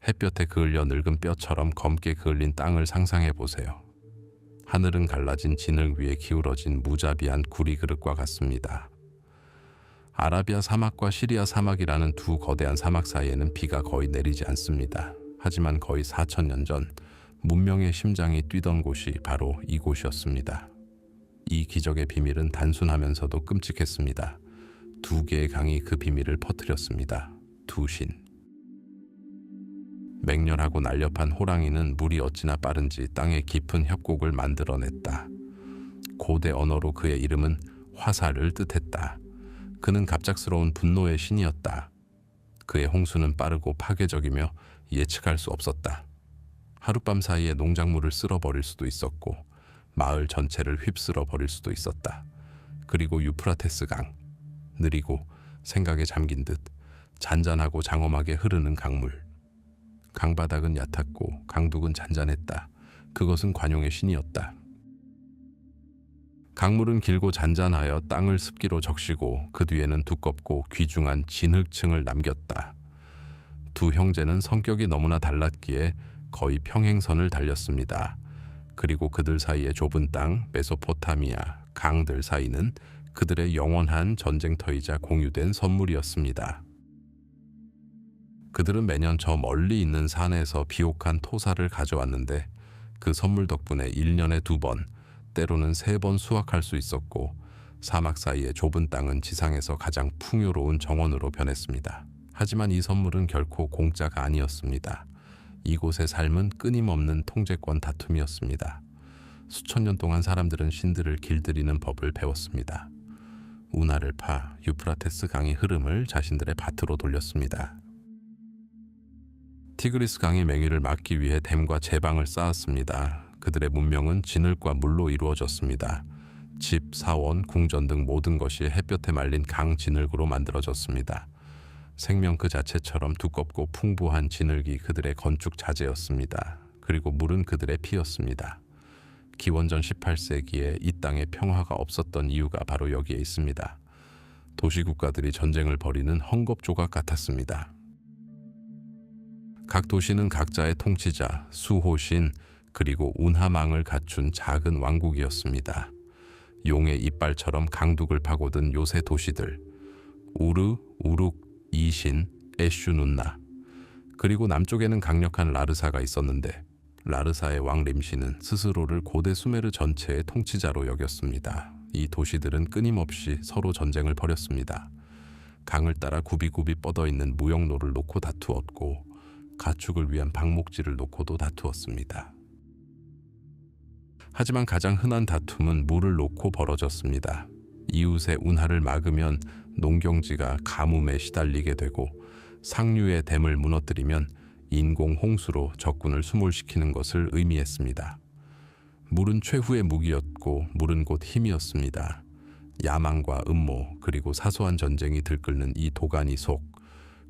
햇볕에 그을려 늙은 뼈처럼 검게 그을린 땅을 상상해 보세요. 하늘은 갈라진 진흙 위에 기울어진 무자비한 구리그릇과 같습니다. 아라비아 사막과 시리아 사막이라는 두 거대한 사막 사이에는 비가 거의 내리지 않습니다. 하지만 거의 4,000년 전 문명의 심장이 뛰던 곳이 바로 이곳이었습니다. 이 기적의 비밀은 단순하면서도 끔찍했습니다. 두 개의 강이 그 비밀을 퍼뜨렸습니다. 두 신. 맹렬하고 날렵한 호랑이는 물이 어찌나 빠른지 땅에 깊은 협곡을 만들어냈다. 고대 언어로 그의 이름은 화살을 뜻했다. 그는 갑작스러운 분노의 신이었다. 그의 홍수는 빠르고 파괴적이며 예측할 수 없었다. 하룻밤 사이에 농작물을 쓸어버릴 수도 있었고 마을 전체를 휩쓸어 버릴 수도 있었다. 그리고 유프라테스 강, 느리고 생각에 잠긴 듯 잔잔하고 장엄하게 흐르는 강물. 강바닥은 얕았고 강둑은 잔잔했다. 그것은 관용의 신이었다. 강물은 길고 잔잔하여 땅을 습기로 적시고 그 뒤에는 두껍고 귀중한 진흙층을 남겼다. 두 형제는 성격이 너무나 달랐기에 거의 평행선을 달렸습니다. 그리고 그들 사이의 좁은 땅, 메소포타미아, 강들 사이는 그들의 영원한 전쟁터이자 공유된 선물이었습니다. 그들은 매년 저 멀리 있는 산에서 비옥한 토사를 가져왔는데 그 선물 덕분에 1년에 2번, 때로는 3번 수확할 수 있었고 사막 사이의 좁은 땅은 지상에서 가장 풍요로운 정원으로 변했습니다. 하지만 이 선물은 결코 공짜가 아니었습니다. 이곳의 삶은 끊임없는 통제권 다툼이었습니다. 수천 년 동안 사람들은 신들을 길들이는 법을 배웠습니다. 운하를 파 유프라테스 강의 흐름을 자신들의 밭으로 돌렸습니다. 티그리스 강의 맹위를 막기 위해 댐과 제방을 쌓았습니다. 그들의 문명은 진흙과 물로 이루어졌습니다. 집, 사원, 궁전 등 모든 것이 햇볕에 말린 강 진흙으로 만들어졌습니다. 생명 그 자체처럼 두껍고 풍부한 진흙이 그들의 건축 자재였습니다. 그리고 물은 그들의 피였습니다. 기원전 18세기에 이 땅에 평화가 없었던 이유가 바로 여기에 있습니다. 도시국가들이 전쟁을 벌이는 헝겊조각 같았습니다. 각 도시는 각자의 통치자, 수호신, 그리고 운하망을 갖춘 작은 왕국이었습니다. 용의 이빨처럼 강둑을 파고든 요새 도시들, 우르, 우룩, 이신, 에슈눈나, 그리고 남쪽에는 강력한 라르사가 있었는데 라르사의 왕 림시는 스스로를 고대 수메르 전체의 통치자로 여겼습니다. 이 도시들은 끊임없이 서로 전쟁을 벌였습니다. 강을 따라 굽이굽이 뻗어있는 무역로를 놓고 다투었고 가축을 위한 방목지를 놓고도 다투었습니다. 하지만 가장 흔한 다툼은 물을 놓고 벌어졌습니다. 이웃의 운하를 막으면 농경지가 가뭄에 시달리게 되고 상류의 댐을 무너뜨리면 인공 홍수로 적군을 수몰시키는 것을 의미했습니다. 물은 최후의 무기였고 물은 곧 힘이었습니다. 야망과 음모 그리고 사소한 전쟁이 들끓는 이 도가니 속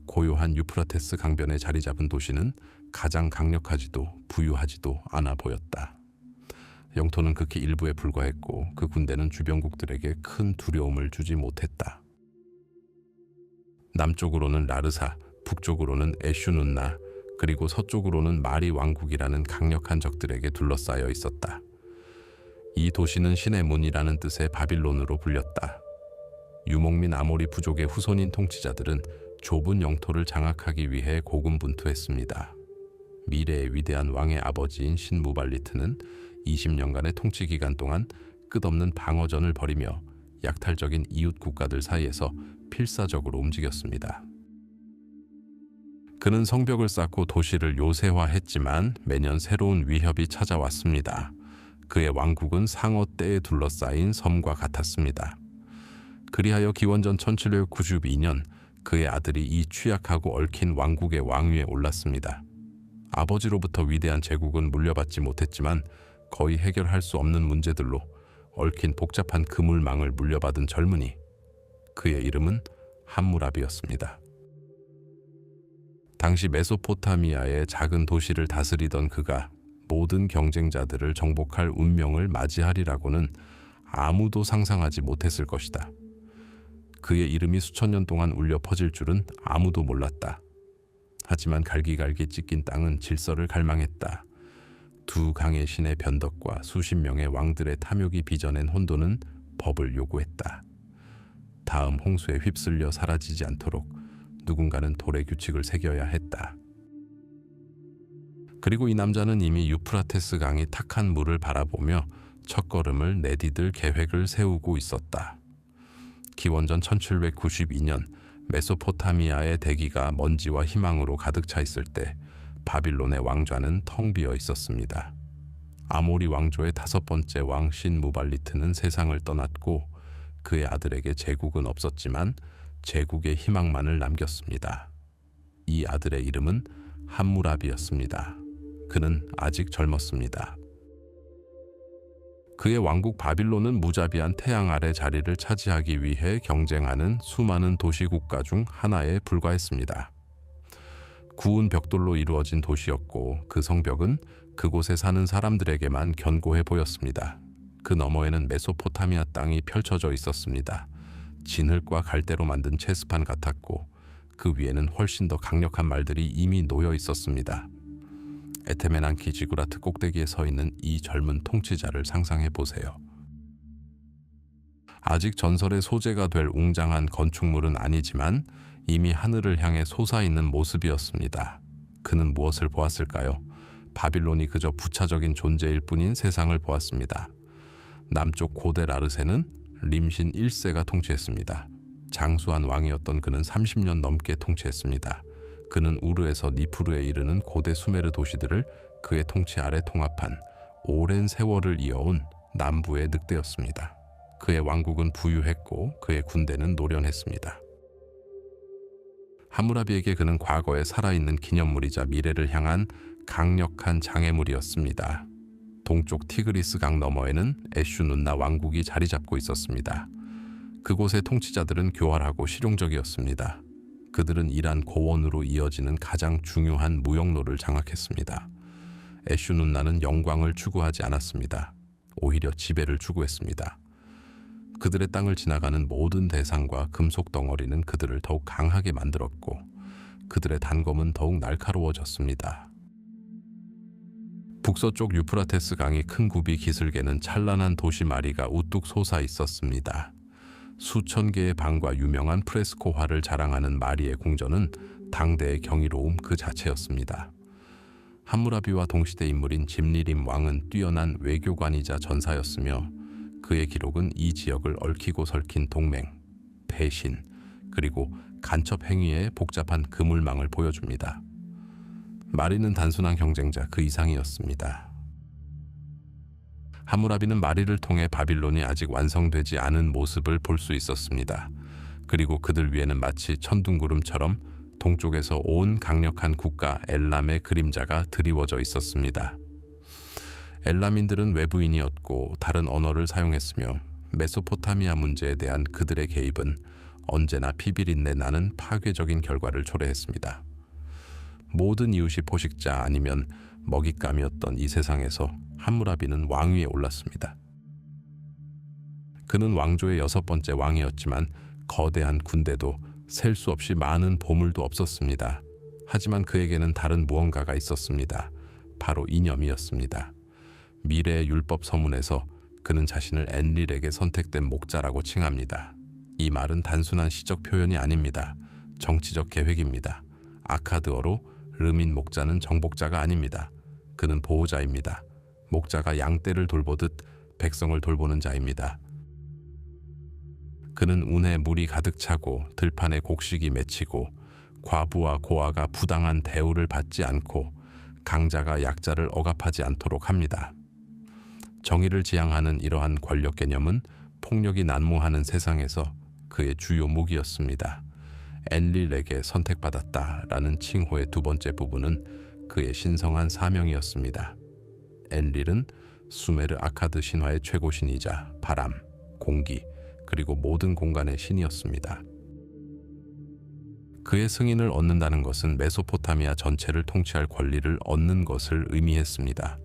고요한 유프라테스 강변에 자리 잡은 도시는 가장 강력하지도 부유하지도 않아 보였다. 영토는 극히 일부에 불과했고 그 군대는 주변국들에게 큰 두려움을 주지 못했다. 남쪽으로는 라르사, 북쪽으로는 에슈눈나, 그리고 서쪽으로는 마리 왕국이라는 강력한 적들에게 둘러싸여 있었다. 이 도시는 신의 문이라는 뜻의 바빌론으로 불렸다. 유목민 아모리 부족의 후손인 통치자들은 좁은 영토를 장악하기 위해 고군분투했습니다. 미래의 위대한 왕의 아버지인 신무발리트는 20년간의 통치 기간 동안 끝없는 방어전을 벌이며 약탈적인 이웃 국가들 사이에서 필사적으로 움직였습니다. 그는 성벽을 쌓고 도시를 요새화했지만 매년 새로운 위협이 찾아왔습니다. 그의 왕국은 상어 떼에 둘러싸인 섬과 같았습니다. 그리하여 기원전 1792년 그의 아들이 이 취약하고 얽힌 왕국의 왕위에 올랐습니다. 아버지로부터 위대한 제국은 물려받지 못했지만 거의 해결할 수 없는 문제들로 얽힌 복잡한 그물망을 물려받은 젊은이. 그의 이름은 함무라비였습니다. 당시 메소포타미아의 작은 도시를 다스리던 그가 모든 경쟁자들을 정복할 운명을 맞이하리라고는 아무도 상상하지 못했을 것이다. 그의 이름이 수천 년 동안 울려 퍼질 줄은 아무도 몰랐다. 하지만 갈기갈기 찢긴 땅은 질서를 갈망했다. 두 강의 신의 변덕과 수십 명의 왕들의 탐욕이 빚어낸 혼돈은 법을 요구했다. 다음 홍수에 휩쓸려 사라지지 않도록 누군가는 돌의 규칙을 새겨야 했다. 그리고 이 남자는 이미 유프라테스 강이 탁한 물을 바라보며 첫걸음을 내디딜 계획을 세우고 있었다. 기원전 1792년 메소포타미아의 대기가 먼지와 희망으로 가득 차 있을 때 바빌론의 왕좌는 텅 비어 있었습니다. 아모리 왕조의 5번째 왕 신무발리트는 세상을 떠났고 그의 아들에게 제국은 없었지만 제국의 희망만을 남겼습니다. 이 아들의 이름은 함무라비였습니다. 그는 아직 젊었습니다. 그의 왕국 바빌론은 무자비한 태양 아래 자리를 차지하기 위해 경쟁하는 수많은 도시국가 중 하나에 불과했습니다. 구운 벽돌로 이루어진 도시였고 그 성벽은 그곳에 사는 사람들에게만 견고해 보였습니다. 그 너머에는 메소포타미아 땅이 펼쳐져 있었습니다. 진흙과 갈대로 만든 체스판 같았고 그 위에는 훨씬 더 강력한 말들이 이미 놓여 있었습니다. 에테메난키 지구라트 꼭대기에 서 있는 이 젊은 통치자를 상상해 보세요. 아직 전설의 소재가 될 웅장한 건축물은 아니지만 이미 하늘을 향해 솟아있는 모습이었습니다. 그는 무엇을 보았을까요? 바빌론이 그저 부차적인 존재일 뿐인 세상을 보았습니다. 남쪽 고대 라르세는 림신 1세가 통치했습니다. 장수한 왕이었던 그는 30년 넘게 통치했습니다. 그는 우르에서 니프루에 이르는 고대 수메르 도시들을 그의 통치 아래 통합한 오랜 세월을 이어온 남부의 늑대였습니다. 그의 왕국은 부유했고 그의 군대는 노련했습니다. 함무라비에게 그는 과거에 살아있는 기념물이자 미래를 향한 강력한 장애물이었습니다. 동쪽 티그리스 강 너머에는 에슈눈나 왕국이 자리 잡고 있었습니다. 그곳의 통치자들은 교활하고 실용적이었습니다. 그들은 이란 고원으로 이어지는 가장 중요한 무역로를 장악했습니다. 에슈눈나는 영광을 추구하지 않았습니다. 오히려 지배를 추구했습니다. 그들의 땅을 지나가는 모든 대상과 금속 덩어리는 그들을 더욱 강하게 만들었고 그들의 단검은 더욱 날카로워졌습니다. 북서쪽 유프라테스 강이 큰 굽이 기슭에는 찬란한 도시 마리가 우뚝 솟아 있었습니다. 수천 개의 방과 유명한 프레스코화를 자랑하는 마리의 궁전은 당대의 경이로움 그 자체였습니다. 함무라비와 동시대 인물인 짐리림 왕은 뛰어난 외교관이자 전사였으며 그의 기록은 이 지역을 얽히고 설킨 동맹, 배신, 그리고 간첩 행위의 복잡한 그물망을 보여줍니다. 마리는 단순한 경쟁자 그 이상이었습니다. 함무라비는 마리를 통해 바빌론이 아직 완성되지 않은 모습을 볼 수 있었습니다. 그리고 그들 위에는 마치 천둥구름처럼 동쪽에서 온 강력한 국가 엘람의 그림자가 드리워져 있었습니다. 엘람인들은 외부인이었고 다른 언어를 사용했으며 메소포타미아 문제에 대한 그들의 개입은 언제나 피비린내 나는 파괴적인 결과를 초래했습니다. 모든 이웃이 포식자 아니면 먹잇감이었던 이 세상에서 함무라비는 왕위에 올랐습니다. 그는 왕조의 6번째 왕이었지만 거대한 군대도 셀 수 없이 많은 보물도 없었습니다. 하지만 그에게는 다른 무언가가 있었습니다. 바로 이념이었습니다. 미래의 율법 서문에서 그는 자신을 엔릴에게 선택된 목자라고 칭합니다. 이 말은 단순한 시적 표현이 아닙니다. 정치적 계획입니다. 아카드어로 르민 목자는 정복자가 아닙니다. 그는 보호자입니다. 목자가 양떼를 돌보듯 백성을 돌보는 자입니다. 그는 운에 물이 가득 차고 들판에 곡식이 맺히고 과부와 고아가 부당한 대우를 받지 않고 강자가 약자를 억압하지 않도록 합니다. 정의를 지향하는 이러한 권력 개념은 폭력이 난무하는 세상에서 그의 주요 무기였습니다. 엔릴에게 선택받았다라는 칭호의 두 번째 부분은 그의 신성한 사명이었습니다. 엔릴은 수메르 아카드 신화의 최고신이자 바람, 공기, 그리고 모든 공간의 신이었습니다. 그의 승인을 얻는다는 것은 메소포타미아 전체를 통치할 권리를 얻는 것을 의미했습니다.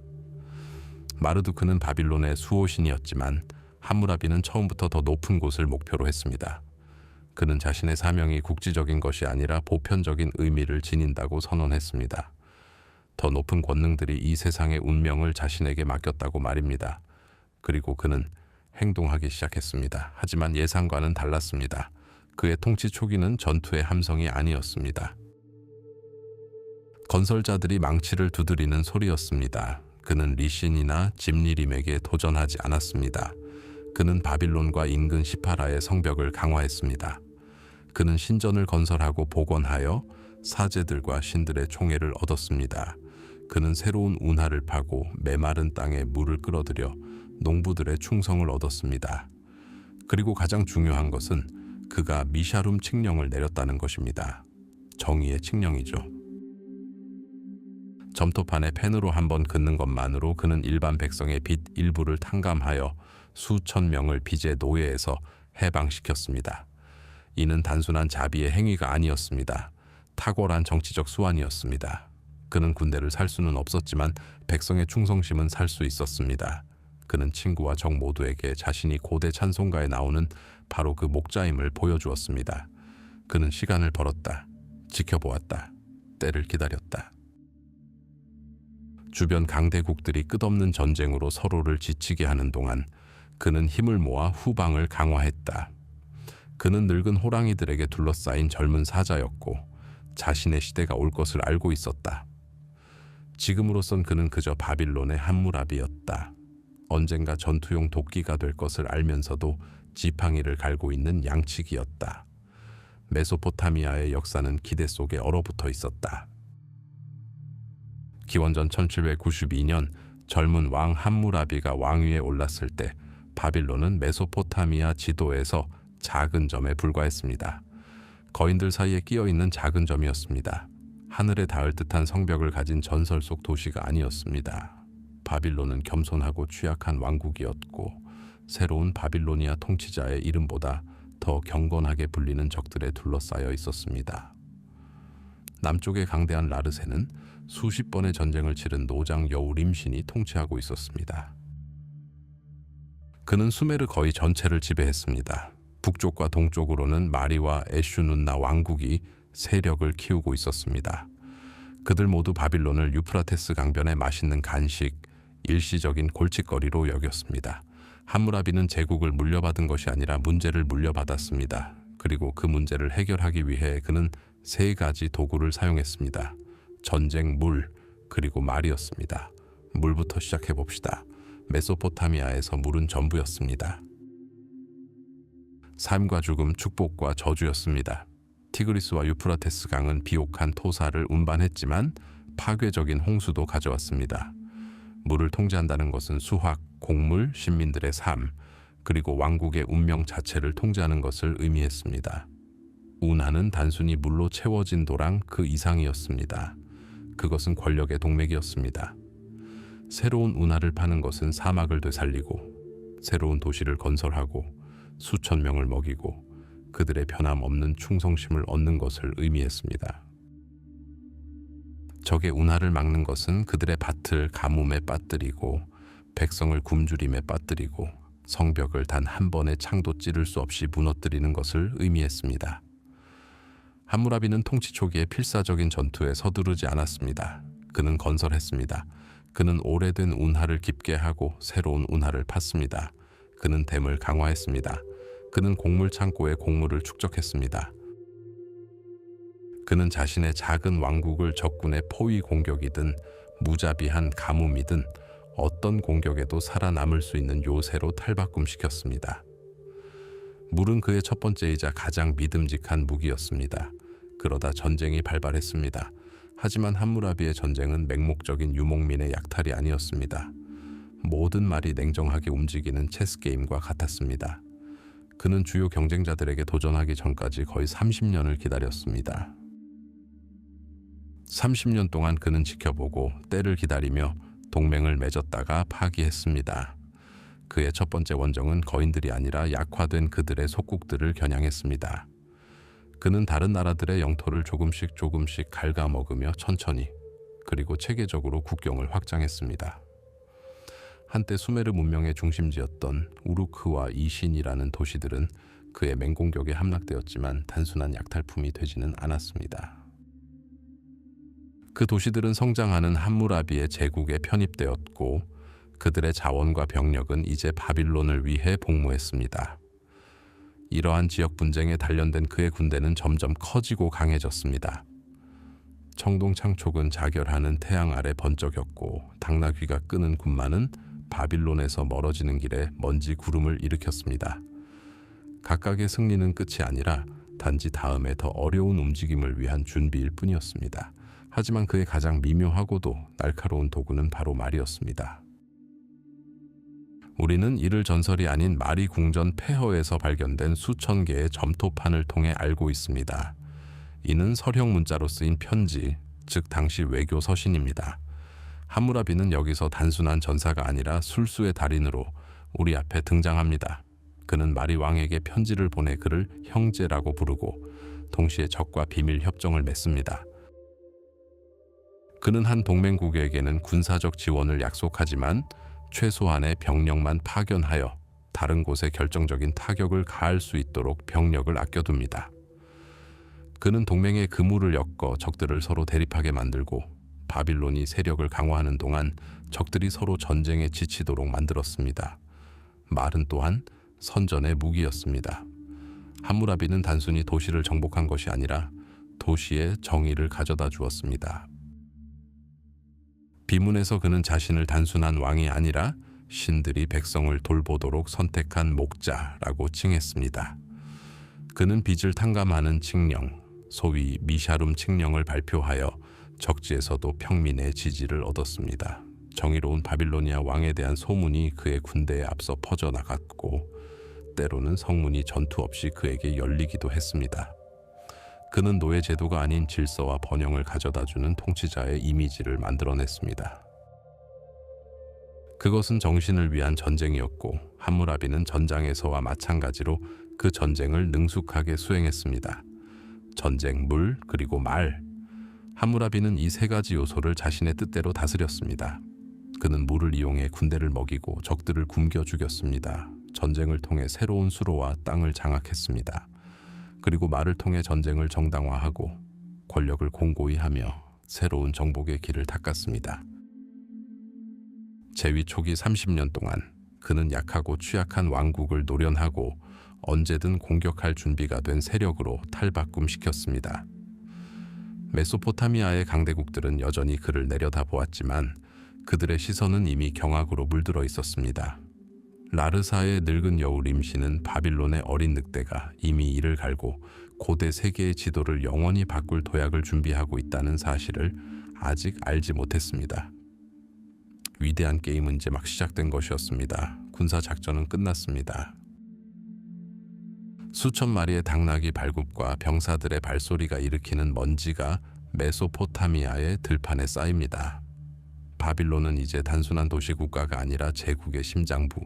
마르두크는 바빌론의 수호신이었지만 함무라비는 처음부터 더 높은 곳을 목표로 했습니다. 그는 자신의 사명이 국지적인 것이 아니라 보편적인 의미를 지닌다고 선언했습니다. 더 높은 권능들이 이 세상의 운명을 자신에게 맡겼다고 말입니다. 그리고 그는 행동하기 시작했습니다. 하지만 예상과는 달랐습니다. 그의 통치 초기는 전투의 함성이 아니었습니다. 건설자들이 망치를 두드리는 소리였습니다. 그는 리신이나 짐리림에게 도전하지 않았습니다. 그는 바빌론과 인근 시파라의 성벽을 강화했습니다. 그는 신전을 건설하고 복원하여 사제들과 신들의 총애를 얻었습니다. 그는 새로운 운하를 파고 메마른 땅에 물을 끌어들여 농부들의 충성을 얻었습니다. 그리고 가장 중요한 것은 그가 미샤룸 칙령을 내렸다는 것입니다. 정의의 칙령이죠. 점토판에 펜으로 한번 긋는 것만으로 그는 일반 백성의 빚 일부를 탕감하여 수천 명을 빚의 노예에서 해방시켰습니다. 이는 단순한 자비의 행위가 아니었습니다. 탁월한 정치적 수완이었습니다. 그는 군대를 살 수는 없었지만 백성의 충성심은 살 수 있었습니다. 그는 친구와 적 모두에게 자신이 고대 찬송가에 나오는 바로 그 목자임을 보여주었습니다. 그는 시간을 벌었다. 지켜보았다. 때를 기다렸다. 주변 강대국들이 끝없는 전쟁으로 서로를 지치게 하는 동안 그는 힘을 모아 후방을 강화했다. 그는 늙은 호랑이들에게 둘러싸인 젊은 사자였고 자신의 시대가 올 것을 알고 있었다. 지금으로선 그는 그저 바빌론의 함무라비였다. 언젠가 전투용 도끼가 될 것을 알면서도 지팡이를 갈고 있는 양치기였다. 메소포타미아의 역사는 기대 속에 얼어붙어 있었다. 기원전 1792년 젊은 왕 함무라비가 왕위에 올랐을 때 바빌론은 메소포타미아 지도에서 작은 점에 불과했습니다. 거인들 사이에 끼어있는 작은 점이었습니다. 하늘에 닿을 듯한 성벽을 가진 전설 속 도시가 아니었습니다. 바빌론은 겸손하고 취약한 왕국이었고 새로운 바빌로니아 통치자의 이름보다 더 경건하게 불리는 적들에 둘러싸여 있었습니다. 남쪽의 강대한 라르세는 수십 번의 전쟁을 치른 노장 여우 림신이 통치하고 있었습니다. 그는 수메르 거의 전체를 지배했습니다. 북쪽과 동쪽으로는 마리와 에슈눈나 왕국이 세력을 키우고 있었습니다. 그들 모두 바빌론을 유프라테스 강변의 맛있는 간식, 일시적인 골칫거리로 여겼습니다. 함무라비는 제국을 물려받은 것이 아니라 문제를 물려받았습니다. 그리고 그 문제를 해결하기 위해 그는 세 가지 도구를 사용했습니다. 전쟁, 물, 그리고 말이었습니다. 물부터 시작해 봅시다. 메소포타미아에서 물은 전부였습니다. 삶과 죽음, 축복과 저주였습니다. 티그리스와 유프라테스 강은 비옥한 토사를 운반했지만 파괴적인 홍수도 가져왔습니다. 물을 통제한다는 것은 수확, 곡물, 신민들의 삶, 그리고 왕국의 운명 자체를 통제하는 것을 의미했습니다. 운하는 단순히 물로 채워진 도랑 그 이상이었습니다. 그것은 권력의 동맥이었습니다. 새로운 운하를 파는 것은 사막을 되살리고 새로운 도시를 건설하고 수천 명을 먹이고 그들의 변함없는 충성심을 얻는 것을 의미했습니다. 적의 운하를 막는 것은 그들의 밭을 가뭄에 빠뜨리고 백성을 굶주림에 빠뜨리고 성벽을 단 한 번의 창도 찌를 수 없이 무너뜨리는 것을 의미했습니다. 함무라비는 통치 초기에 필사적인 전투에 서두르지 않았습니다. 그는 건설했습니다. 그는 오래된 운하를 깊게 하고 새로운 운하를 팠습니다. 그는 댐을 강화했습니다. 그는 곡물 창고에 곡물을 축적했습니다. 그는 자신의 작은 왕국을 적군의 포위 공격이든 무자비한 가뭄이든 어떤 공격에도 살아남을 수 있는 요새로 탈바꿈시켰습니다. 물은 그의 첫 번째이자 가장 믿음직한 무기였습니다. 그러다 전쟁이 발발했습니다. 하지만 함무라비의 전쟁은 맹목적인 유목민의 약탈이 아니었습니다. 모든 말이 냉정하게 움직이는 체스게임과 같았습니다. 그는 주요 경쟁자들에게 도전하기 전까지 거의 30년을 기다렸습니다. 30년 동안 그는 지켜보고 때를 기다리며 동맹을 맺었다가 파기했습니다. 그의 첫 번째 원정은 거인들이 아니라 약화된 그들의 속국들을 겨냥했습니다. 그는 다른 나라들의 영토를 조금씩 갉아먹으며 천천히 그리고 체계적으로 국경을 확장했습니다. 한때 수메르 문명의 중심지였던 우루크와 이신이라는 도시들은 그의 맹공격에 함락되었지만 단순한 약탈품이 되지는 않았습니다. 그 도시들은 성장하는 함무라비의 제국에 편입되었고 그들의 자원과 병력은 이제 바빌론을 위해 복무했습니다. 이러한 지역 분쟁에 단련된 그의 군대는 점점 커지고 강해졌습니다. 청동창촉은 자결하는 태양 아래 번쩍였고 당나귀가 끄는 군마는 바빌론에서 멀어지는 길에 먼지 구름을 일으켰습니다. 각각의 승리는 끝이 아니라 단지 다음에 더 어려운 움직임을 위한 준비일 뿐이었습니다. 하지만 그의 가장 미묘하고도 날카로운 도구는 바로 말이었습니다. 우리는 이를 전설이 아닌 마리 궁전 폐허에서 발견된 수천 개의 점토판을 통해 알고 있습니다. 이는 서령 문자로 쓰인 편지, 즉 당시 외교 서신입니다. 함무라비는 여기서 단순한 전사가 아니라 술수의 달인으로 우리 앞에 등장합니다. 그는 마리 왕에게 편지를 보내 그를 형제라고 부르고 동시에 적과 비밀 협정을 맺습니다. 그는 한 동맹국에게는 군사적 지원을 약속하지만 최소한의 병력만 파견하여 다른 곳에 결정적인 타격을 가할 수 있도록 병력을 아껴둡니다. 그는 동맹의 그물을 엮어 적들을 서로 대립하게 만들고 바빌론이 세력을 강화하는 동안 적들이 서로 전쟁에 지치도록 만들었습니다. 말은 또한 선전의 무기였습니다. 함무라비는 단순히 도시를 정복한 것이 아니라 도시의 정의를 가져다 주었습니다. 비문에서 그는 자신을 단순한 왕이 아니라 신들이 백성을 돌보도록 선택한 목자라고 칭했습니다. 그는 빚을 탕감하는 칙령, 소위 미샤룸 칙령을 발표하여 적지에서도 평민의 지지를 얻었습니다. 정의로운 바빌로니아 왕에 대한 소문이 그의 군대에 앞서 퍼져나갔고 때로는 성문이 전투 없이 그에게 열리기도 했습니다. 그는 노예 제도가 아닌 질서와 번영을 가져다주는 통치자의 이미지를 만들어냈습니다. 그것은 정신을 위한 전쟁이었고 함무라비는 전장에서와 마찬가지로 그 전쟁을 능숙하게 수행했습니다. 전쟁, 물, 그리고 말. 함무라비는 이 세 가지 요소를 자신의 뜻대로 다스렸습니다. 그는 물을 이용해 군대를 먹이고 적들을 굶겨 죽였습니다. 전쟁을 통해 새로운 수로와 땅을 장악했습니다. 그리고 말을 통해 전쟁을 정당화하고 권력을 공고히 하며 새로운 정복의 길을 닦았습니다. 재위 초기 30년 동안 그는 약하고 취약한 왕국을 노련하고 언제든 공격할 준비가 된 세력으로 탈바꿈시켰습니다. 메소포타미아의 강대국들은 여전히 그를 내려다보았지만 그들의 시선은 이미 경악으로 물들어 있었습니다. 라르사의 늙은 여우 림시는 바빌론의 어린 늑대가 이미 이를 갈고 고대 세계의 지도를 영원히 바꿀 도약을 준비하고 있다는 사실을 아직 알지 못했습니다. 위대한 게임은 이제 막 시작된 것이었습니다. 군사작전은 끝났습니다. 수천 마리의 당나귀 발굽과 병사들의 발소리가 일으키는 먼지가 메소포타미아의 들판에 쌓입니다. 바빌론은 이제 단순한 도시국가가 아니라 제국의 심장부,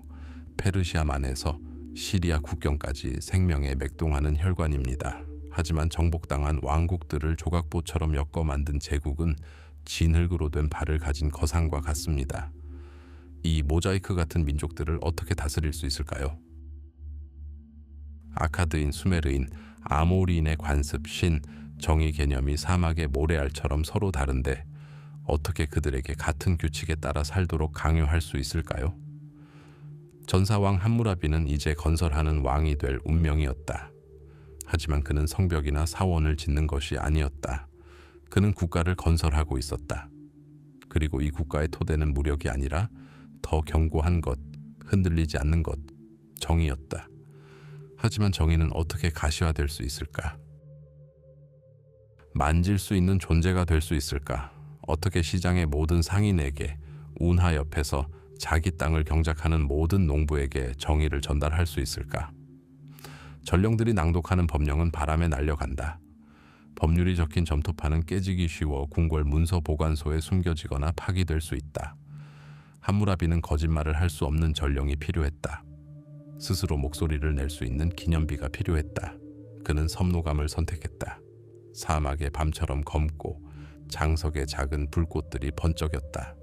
페르시아만에서 시리아 국경까지 생명에 맥동하는 혈관입니다. 하지만 정복당한 왕국들을 조각보처럼 엮어 만든 제국은 진흙으로 된 발을 가진 거상과 같습니다. 이 모자이크 같은 민족들을 어떻게 다스릴 수 있을까요? 아카드인, 수메르인, 아모리인의 관습, 신, 정의 개념이 사막의 모래알처럼 서로 다른데 어떻게 그들에게 같은 규칙에 따라 살도록 강요할 수 있을까요? 전사왕 함무라비는 이제 건설하는 왕이 될 운명이었다. 하지만 그는 성벽이나 사원을 짓는 것이 아니었다. 그는 국가를 건설하고 있었다. 그리고 이 국가의 토대는 무력이 아니라 더 견고한 것, 흔들리지 않는 것, 정의였다. 하지만 정의는 어떻게 가시화될 수 있을까? 만질 수 있는 존재가 될 수 있을까? 어떻게 시장의 모든 상인에게 운하 옆에서 자기 땅을 경작하는 모든 농부에게 정의를 전달할 수 있을까? 전령들이 낭독하는 법령은 바람에 날려간다. 법률이 적힌 점토판은 깨지기 쉬워 궁궐 문서 보관소에 숨겨지거나 파기될 수 있다. 함무라비는 거짓말을 할 수 없는 전령이 필요했다. 스스로 목소리를 낼 수 있는 기념비가 필요했다. 그는 섭노감을 선택했다. 사막의 밤처럼 검고 장석의 작은 불꽃들이 번쩍였다.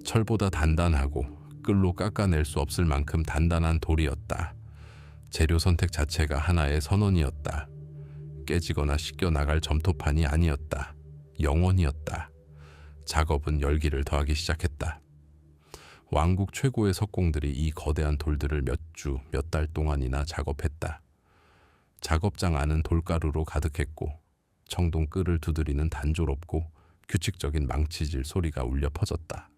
철보다 단단하고 끌로 깎아낼 수 없을 만큼 단단한 돌이었다. 재료 선택 자체가 하나의 선언이었다. 깨지거나 씻겨 나갈 점토판이 아니었다. 영원이었다. 작업은 열기를 더하기 시작했다. 왕국 최고의 석공들이 이 거대한 돌들을 몇 주, 몇 달 동안이나 작업했다. 작업장 안은 돌가루로 가득했고 청동 끈을 두드리는 단조롭고 규칙적인 망치질 소리가 울려 퍼졌다.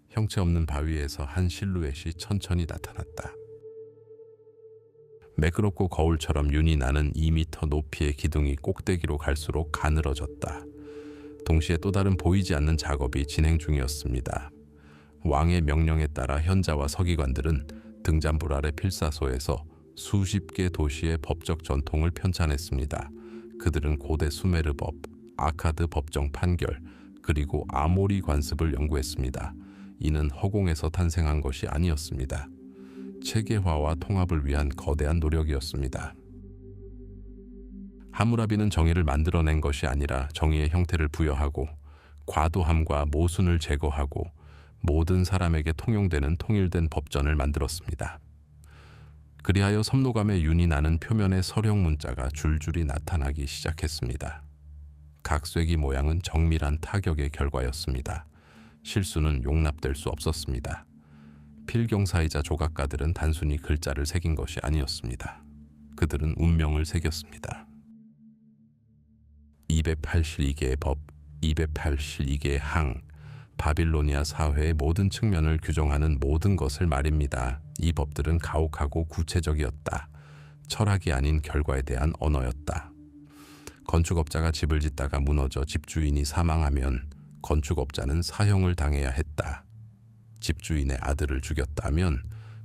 형체 없는 바위에서 한 실루엣이 천천히 나타났다. 매끄럽고 거울처럼 윤이 나는 2미터 높이의 기둥이 꼭대기로 갈수록 가늘어졌다. 동시에 또 다른 보이지 않는 작업이 진행 중이었습니다. 왕의 명령에 따라 현자와 서기관들은 등잔불 아래 필사소에서 수십 개 도시의 법적 전통을 편찬했습니다. 그들은 고대 수메르법, 아카드 법정 판결, 그리고 아모리 관습을 연구했습니다. 이는 허공에서 탄생한 것이 아니었습니다. 체계화와 통합을 위한 거대한 노력이었습니다. 하무라비는 정의를 만들어낸 것이 아니라 정의의 형태를 부여하고 과도함과 모순을 제거하고 모든 사람에게 통용되는 통일된 법전을 만들었습니다. 그리하여 섭노감의 윤이 나는 표면의 서령 문자가 줄줄이 나타나기 시작했습니다. 각 쐐기 모양은 정밀한 타격의 결과였습니다. 실수는 용납될 수 없었습니다. 필경사이자 조각가들은 단순히 글자를 새긴 것이 아니었습니다. 그들은 운명을 새겼습니다. 282개의 법, 282개의 항, 바빌로니아 사회의 모든 측면을 규정하는 모든 것을 말입니다. 이 법들은 가혹하고 구체적이었다. 철학이 아닌 결과에 대한 언어였다. 건축업자가 집을 짓다가 무너져 집주인이 사망하면 건축업자는 사형을 당해야 했다. 집주인의 아들을 죽였다면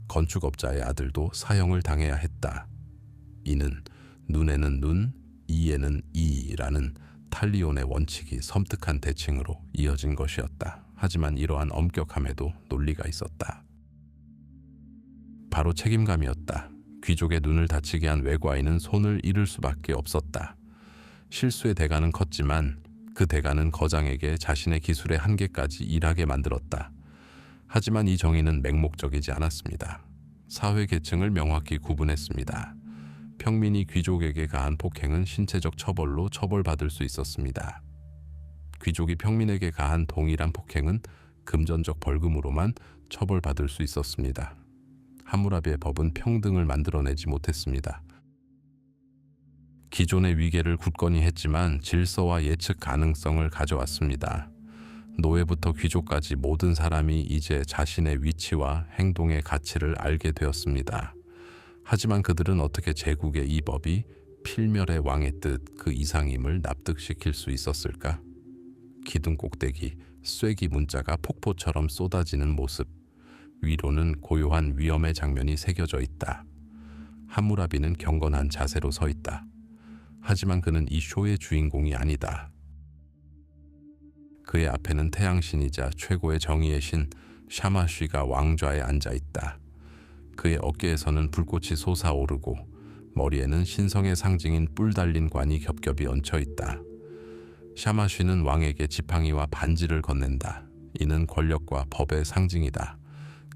건축업자의 아들도 사형을 당해야 했다. 이는 눈에는 눈, 이에는 이라는 탈리온의 원칙이 섬뜩한 대칭으로 이어진 것이었다. 하지만 이러한 엄격함에도 논리가 있었다. 바로 책임감이었다. 귀족의 눈을 다치게 한 외과인은 손을 잃을 수밖에 없었다. 실수의 대가는 컸지만 그 대가는 거장에게 자신의 기술의 한계까지 일하게 만들었다. 하지만 이 정의는 맹목적이지 않았습니다. 사회 계층을 명확히 구분했습니다. 평민이 귀족에게 가한 폭행은 신체적 처벌로 처벌받을 수 있었습니다. 귀족이 평민에게 가한 동일한 폭행은 금전적 벌금으로만 처벌받을 수 있었습니다. 함무라비의 법은 평등을 만들어내지 못했습니다. 기존의 위계를 굳건히 했지만 질서와 예측 가능성을 가져왔습니다. 노예부터 귀족까지 모든 사람이 이제 자신의 위치와 행동의 가치를 알게 되었습니다. 하지만 그들은 어떻게 제국의 이 법이 필멸의 왕의 뜻 그 이상임을 납득시킬 수 있었을까? 기둥 꼭대기, 쐐기 문자가 폭포처럼 쏟아지는 모습, 위로는 고요한 위험의 장면이 새겨져 있다. 함무라비는 경건한 자세로 서 있다. 하지만 그는 이 쇼의 주인공이 아니다. 그의 앞에는 태양신이자 최고의 정의의 신 샤마쉬가 왕좌에 앉아 있다. 그의 어깨에서는 불꽃이 솟아오르고 머리에는 신성의 상징인 뿔 달린 관이 겹겹이 얹혀 있다. 샤마쉬는 왕에게 지팡이와 반지를 건넨다. 이는 권력과 법의 상징이다.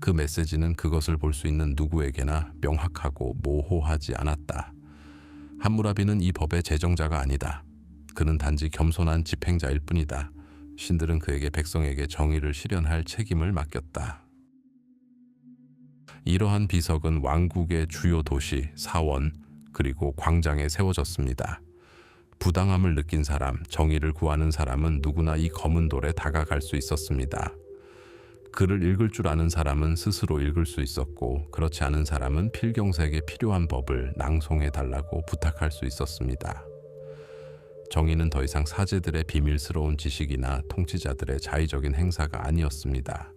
그 메시지는 그것을 볼 수 있는 누구에게나 명확하고 모호하지 않았다. 함무라비는 이 법의 제정자가 아니다. 그는 단지 겸손한 집행자일 뿐이다. 신들은 그에게 백성에게 정의를 실현할 책임을 맡겼다. 이러한 비석은 왕국의 주요 도시, 사원, 그리고 광장에 세워졌습니다. 부당함을 느낀 사람, 정의를 구하는 사람은 누구나 이 검은 돌에 다가갈 수 있었습니다. 글을 읽을 줄 아는 사람은 스스로 읽을 수 있었고, 그렇지 않은 사람은 필경색에 필요한 법을 낭송해달라고 부탁할 수 있었습니다. 정의는 더 이상 사제들의 비밀스러운 지식이나 통치자들의 자의적인 행사가 아니었습니다.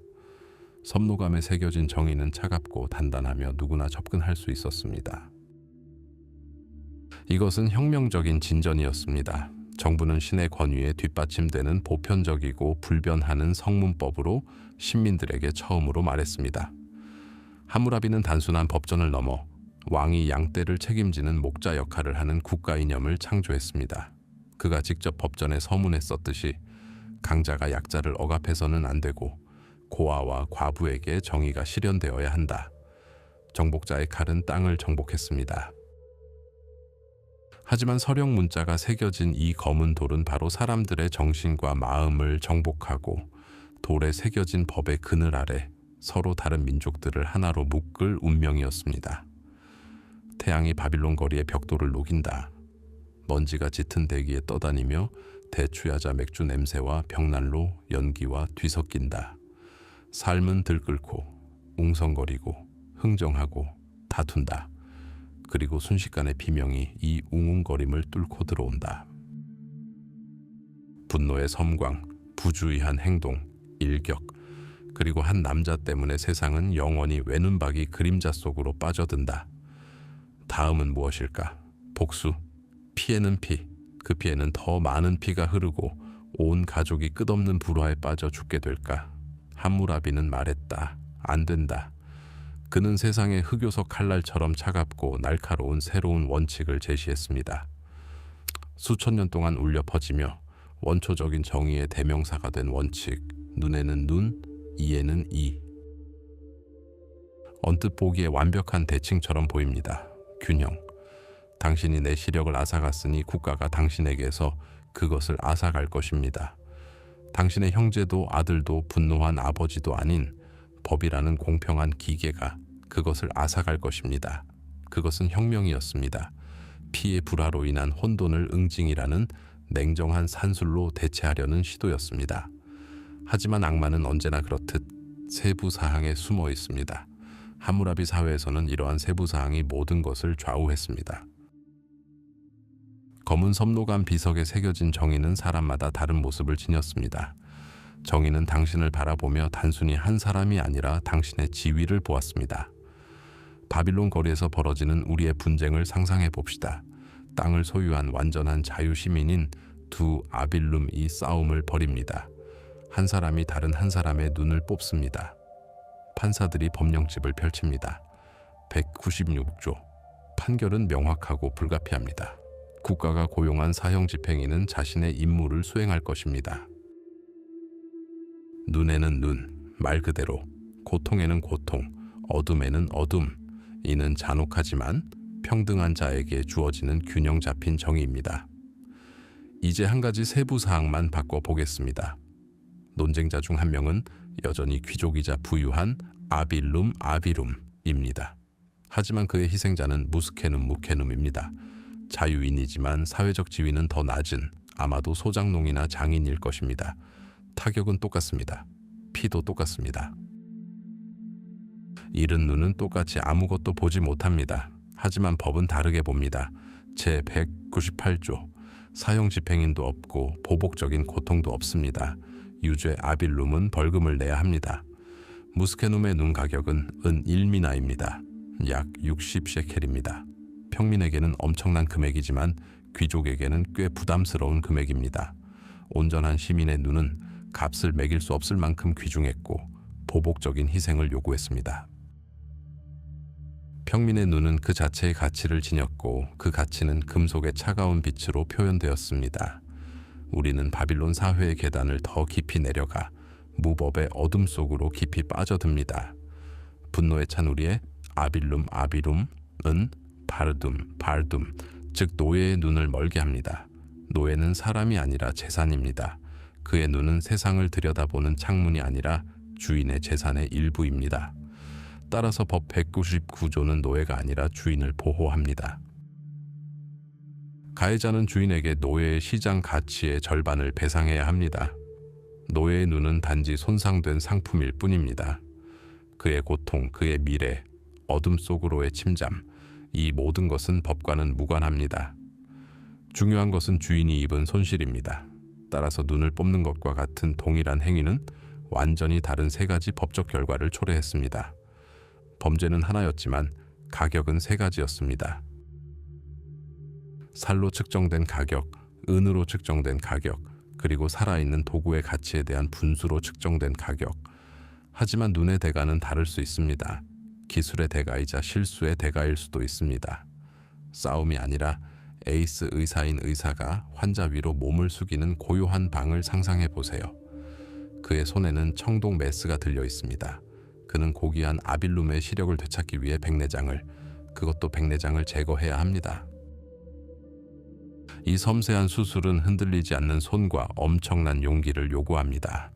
섭노감에 새겨진 정의는 차갑고 단단하며 누구나 접근할 수 있었습니다. 이것은 혁명적인 진전이었습니다. 정부는 신의 권위에 뒷받침되는 보편적이고 불변하는 성문법으로 신민들에게 처음으로 말했습니다. 함무라비는 단순한 법전을 넘어 왕이 양떼를 책임지는 목자 역할을 하는 국가 이념을 창조했습니다. 그가 직접 법전에 서문에 썼듯이 강자가 약자를 억압해서는 안 되고 고아와 과부에게 정의가 실현되어야 한다. 정복자의 칼은 땅을 정복했습니다. 하지만 서령 문자가 새겨진 이 검은 돌은 바로 사람들의 정신과 마음을 정복하고 돌에 새겨진 법의 그늘 아래 서로 다른 민족들을 하나로 묶을 운명이었습니다. 태양이 바빌론 거리의 벽돌을 녹인다. 먼지가 짙은 대기에 떠다니며 대추야자 맥주 냄새와 벽난로 연기와 뒤섞인다. 삶은 들끓고 웅성거리고 흥정하고 다툰다. 그리고 순식간에 비명이 이 웅웅거림을 뚫고 들어온다. 분노의 섬광, 부주의한 행동, 일격, 그리고 한 남자 때문에 세상은 영원히 외눈박이 그림자 속으로 빠져든다. 다음은 무엇일까? 복수, 피해는 피, 그 피해는 더 많은 피가 흐르고 온 가족이 끝없는 불화에 빠져 죽게 될까? 함무라비는 말했다. 안 된다. 그는 세상의 흑요석 칼날처럼 차갑고 날카로운 새로운 원칙을 제시했습니다. 수천 년 동안 울려 퍼지며 원초적인 정의의 대명사가 된 원칙, 눈에는 눈, 이에는 이. 언뜻 보기에 완벽한 대칭처럼 보입니다. 균형. 당신이 내 시력을 앗아갔으니 국가가 당신에게서 그것을 앗아갈 것입니다. 당신의 형제도 아들도 분노한 아버지도 아닌 법이라는 공평한 기계가 그것을 앗아갈 것입니다. 그것은 혁명이었습니다. 피의 불화로 인한 혼돈을 응징이라는 냉정한 산술로 대체하려는 시도였습니다. 하지만 악마는 언제나 그렇듯 세부 사항에 숨어 있습니다. 함무라비 사회에서는 이러한 세부 사항이 모든 것을 좌우했습니다. 검은 섭로감 비석에 새겨진 정의는 사람마다 다른 모습을 지녔습니다. 정의는 당신을 바라보며 단순히 한 사람이 아니라 당신의 지위를 보았습니다. 바빌론 거리에서 벌어지는 우리의 분쟁을 상상해 봅시다. 땅을 소유한 완전한 자유시민인 두 아빌룸이 싸움을 벌입니다. 한 사람이 다른 한 사람의 눈을 뽑습니다. 판사들이 법령집을 펼칩니다. 196조. 판결은 명확하고 불가피합니다. 국가가 고용한 사형 집행인은 자신의 임무를 수행할 것입니다. 눈에는 눈, 말 그대로, 고통에는 고통, 어둠에는 어둠. 이는 잔혹하지만 평등한 자에게 주어지는 균형 잡힌 정의입니다. 이제 한 가지 세부 사항만 바꿔보겠습니다. 논쟁자 중 한 명은 여전히 귀족이자 부유한 아비룸입니다. 하지만 그의 희생자는 무스케눔입니다. 자유인이지만 사회적 지위는 더 낮은 아마도 소장농이나 장인일 것입니다. 타격은 똑같습니다. 피도 똑같습니다. 잃은 눈은 똑같이 아무것도 보지 못합니다. 하지만 법은 다르게 봅니다. 제198조. 사형 집행인도 없고 보복적인 고통도 없습니다. 유죄 아빌룸은 벌금을 내야 합니다. 무스케눔의 눈 가격은 은 1미나입니다. 약 60셰켈입니다. 평민에게는 엄청난 금액이지만 귀족에게는 꽤 부담스러운 금액입니다. 온전한 시민의 눈은 값을 매길 수 없을 만큼 귀중했고 보복적인 희생을 요구했습니다. 평민의 눈은 그 자체의 가치를 지녔고 그 가치는 금속의 차가운 빛으로 표현되었습니다. 우리는 바빌론 사회의 계단을 더 깊이 내려가 무법의 어둠 속으로 깊이 빠져듭니다. 분노에 찬 우리의 아빌룸은 발둠, 즉 노예의 눈을 멀게 합니다. 노예는 사람이 아니라 재산입니다. 그의 눈은 세상을 들여다보는 창문이 아니라 주인의 재산의 일부입니다. 따라서 법 199조는 노예가 아니라 주인을 보호합니다. 가해자는 주인에게 노예의 시장 가치의 절반을 배상해야 합니다. 노예의 눈은 단지 손상된 상품일 뿐입니다. 그의 고통, 그의 미래, 어둠 속으로의 침잠, 이 모든 것은 법과는 무관합니다. 중요한 것은 주인이 입은 손실입니다. 따라서 눈을 뽑는 것과 같은 동일한 행위는 완전히 다른 세 가지 법적 결과를 초래했습니다. 범죄는 하나였지만 가격은 세 가지였습니다. 살로 측정된 가격, 은으로 측정된 가격, 그리고 살아있는 도구의 가치에 대한 분수로 측정된 가격. 하지만 눈의 대가는 다를 수 있습니다. 기술의 대가이자 실수의 대가일 수도 있습니다. 싸움이 아니라 에이스 의사인 의사가 환자 위로 몸을 숙이는 고요한 방을 상상해 보세요. 그의 손에는 청동 메스가 들려 있습니다. 그 그는 고귀한 아빌룸의 시력을 되찾기 위해 그것도 백내장을 제거해야 합니다. 이 섬세한 수술은 흔들리지 않는 손과 엄청난 용기를 요구합니다.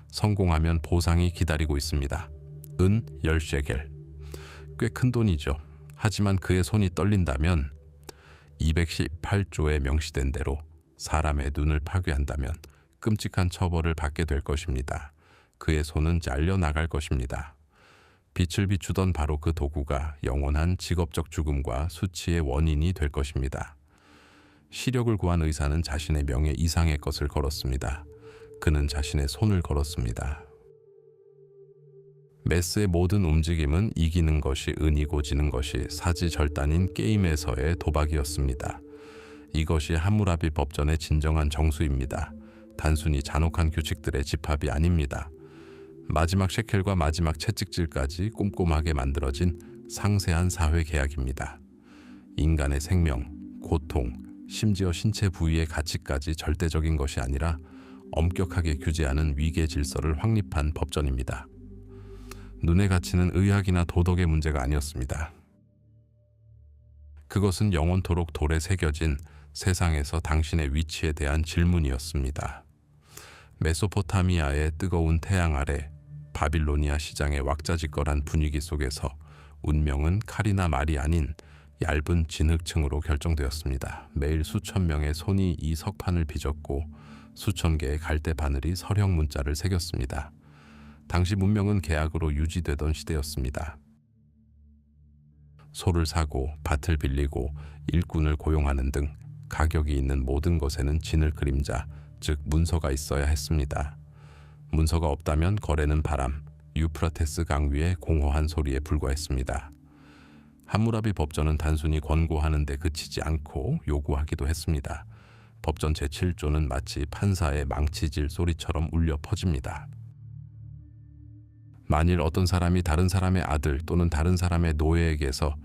성공하면 보상이 기다리고 있습니다. 은 10셰겔. 꽤 큰 돈이죠. 하지만 그의 손이 떨린다면 218조에 명시된 대로 사람의 눈을 파괴한다면 끔찍한 처벌을 받게 될 것입니다. 그의 손은 잘려나갈 것입니다. 빛을 비추던 바로 그 도구가 영원한 직업적 죽음과 수치의 원인이 될 것입니다. 시력을 구한 의사는 자신의 명예 이상의 것을 걸었습니다. 그는 자신의 손을 걸었습니다. 메스의 모든 움직임은 이기는 것이 은이고 지는 것이 사지절단인 게임에서의 도박이었습니다. 이것이 함무라비 법전의 진정한 정수입니다. 단순히 잔혹한 규칙들의 집합이 아닙니다. 마지막 셰켈과 마지막 채찍질까지 꼼꼼하게 만들어진 상세한 사회 계약입니다. 인간의 생명, 고통, 심지어 신체 부위의 가치까지 절대적인 것이 아니라 엄격하게 규제하는 위계 질서를 확립한 법전입니다. 눈의 가치는 의학이나 도덕의 문제가 아니었습니다. 그것은 영원토록 돌에 새겨진 세상에서 당신의 위치에 대한 질문이었습니다. 메소포타미아의 뜨거운 태양 아래 바빌로니아 시장의 왁자지껄한 분위기 속에서 운명은 칼이나 말이 아닌 얇은 진흙층으로 결정되었습니다. 매일 수천 명의 손이 이 석판을 빚었고 수천 개의 갈대 바늘이 서령 문자를 새겼습니다. 당시 문명은 계약으로 유지되던 시대였습니다. 소를 사고 밭을 빌리고 일꾼을 고용하는 등 가격이 있는 모든 것에는 진을 그림자, 즉 문서가 있어야 했습니다. 문서가 없다면 거래는 바람, 유프라테스 강 위의 공허한 소리에 불과했습니다. 함무라비 법전은 단순히 권고하는 데 그치지 않고 요구하기도 했습니다. 법전 제7조는 마치 판사의 망치질 소리처럼 울려 퍼집니다. 만일 어떤 사람이 다른 사람의 아들 또는 다른 사람의 노예에게서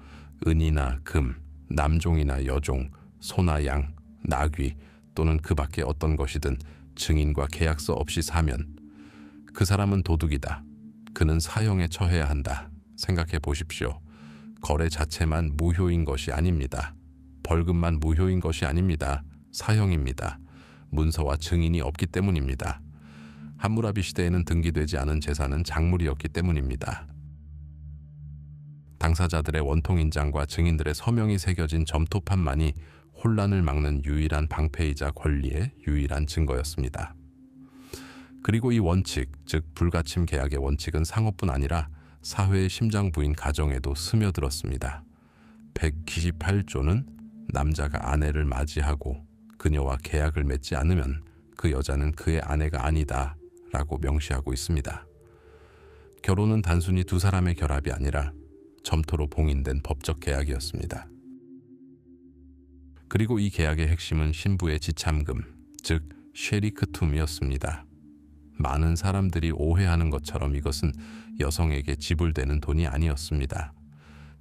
은이나 금, 남종이나 여종, 소나 양, 나귀 또는 그 밖에 어떤 것이든 증인과 계약서 없이 사면 그 사람은 도둑이다. 그는 사형에 처해야 한다. 생각해 보십시오. 거래 자체만 무효인 것이 아닙니다. 벌금만 무효인 것이 아닙니다. 사형입니다. 문서와 증인이 없기 때문입니다. 함무라비 시대에는 등기되지 않은 재산은 작물이었기 때문입니다. 당사자들의 원통인장과 증인들의 서명이 새겨진 점토판만이 혼란을 막는 유일한 방패이자 권리의 유일한 증거였습니다. 그리고 이 원칙, 즉 불가침 계약의 원칙은 상업뿐 아니라 사회의 심장부인 가정에도 스며들었습니다. 198조는 남자가 아내를 맞이하고 그녀와 계약을 맺지 않으면 그 여자는 그의 아내가 아니다 라고 명시하고 있습니다. 결혼은 단순히 두 사람의 결합이 아니라 점토로 봉인된 법적 계약이었습니다. 그리고 이 계약의 핵심은 신부의 지참금, 즉 쉐리크툼이었습니다. 많은 사람들이 오해하는 것처럼 이것은 여성에게 지불되는 돈이 아니었습니다.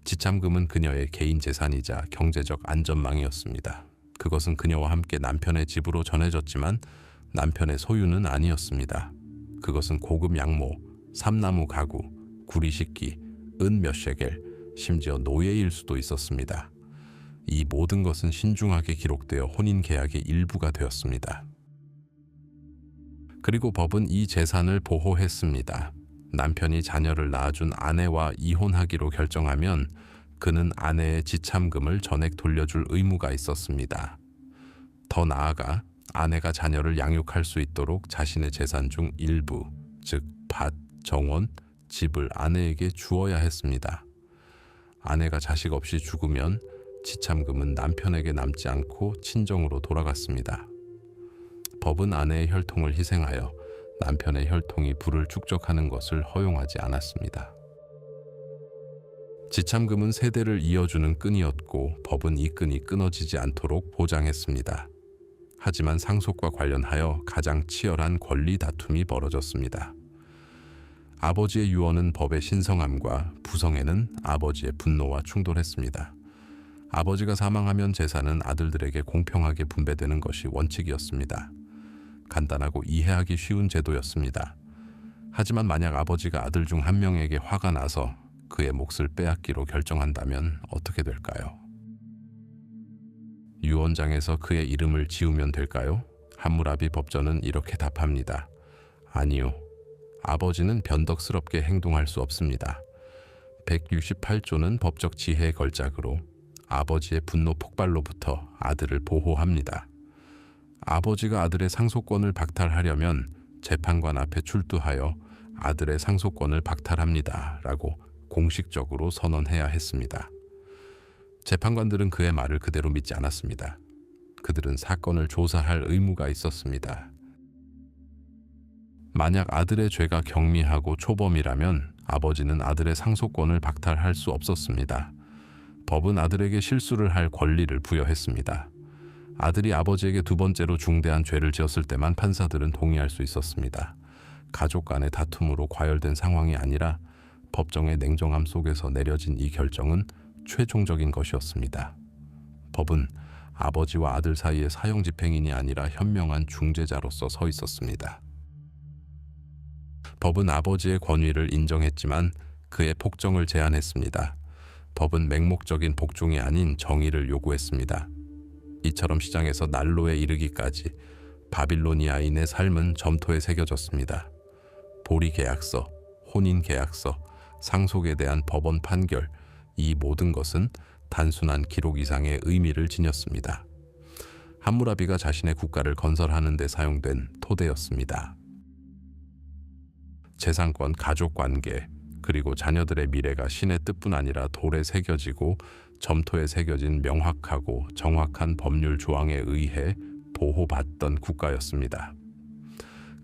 지참금은 그녀의 개인 재산이자 경제적 안전망이었습니다. 그것은 그녀와 함께 남편의 집으로 전해졌지만 남편의 소유는 아니었습니다. 그것은 고급 양모, 삼나무 가구, 구리 식기, 은 몇 셰겔, 심지어 노예일 수도 있었습니다. 이 모든 것은 신중하게 기록되어 혼인 계약의 일부가 되었습니다. 그리고 법은 이 재산을 보호했습니다. 남편이 자녀를 낳아준 아내와 이혼하기로 결정하면 그는 아내의 지참금을 전액 돌려줄 의무가 있었습니다. 더 나아가 아내가 자녀를 양육할 수 있도록 자신의 재산 중 일부, 즉 밭, 정원, 집을 아내에게 주어야 했습니다. 아내가 자식 없이 죽으면 지참금은 남편에게 남지 않고 친정으로 돌아갔습니다. 법은 아내의 혈통을 희생하여 남편의 혈통이 부를 축적하는 것을 허용하지 않았습니다. 지참금은 세대를 이어주는 끈이었고 법은 이 끈이 끊어지지 않도록 보장했습니다. 하지만 상속과 관련하여 가장 치열한 권리 다툼이 벌어졌습니다. 아버지의 유언은 법의 신성함과 부성에는 아버지의 분노와 충돌했습니다. 아버지가 사망하면 재산은 아들들에게 공평하게 분배되는 것이 원칙이었습니다. 간단하고 이해하기 쉬운 제도였습니다. 하지만 만약 아버지가 아들 중 한 명에게 화가 나서 그의 몫을 빼앗기로 결정한다면 어떻게 될까요? 유언장에서 그의 이름을 지우면 될까요? 함무라비 법전은 이렇게 답합니다. 아니요. 아버지는 변덕스럽게 행동할 수 없습니다. 168조는 법적 지혜의 걸작으로 아버지의 분노 폭발로부터 아들을 보호합니다. 아버지가 아들의 상속권을 박탈하려면 재판관 앞에 출두하여 아들의 상속권을 박탈합니다. 라고 공식적으로 선언해야 했습니다. 재판관들은 그의 말을 그대로 믿지 않았습니다. 그들은 사건을 조사할 의무가 있었습니다. 만약 아들의 죄가 경미하고 초범이라면 아버지는 아들의 상속권을 박탈할 수 없었습니다. 법은 아들에게 실수를 할 권리를 부여했습니다. 아들이 아버지에게 두 번째로 중대한 죄를 지었을 때만 판사들은 동의할 수 있었습니다. 가족 간의 다툼으로 과열된 상황이 아니라 법정의 냉정함 속에서 내려진 이 결정은 최종적인 것이었습니다. 법은 아버지와 아들 사이의 사형집행인이 아니라 현명한 중재자로서 서 있었습니다. 법은 아버지의 권위를 인정했지만 그의 폭정을 제한했습니다. 법은 맹목적인 복종이 아닌 정의를 요구했습니다. 이처럼 시장에서 난로에 이르기까지 바빌로니아인의 삶은 점토에 새겨졌습니다. 보리계약서, 혼인계약서, 상속에 대한 법원 판결, 이 모든 것은 단순한 기록 이상의 의미를 지녔습니다. 함무라비가 자신의 국가를 건설하는 데 사용된 토대였습니다. 재산권, 가족관계, 그리고 자녀들의 미래가 신의 뜻뿐 아니라 돌에 새겨지고 점토에 새겨진 명확하고 정확한 법률 조항에 의해 보호받던 국가였습니다.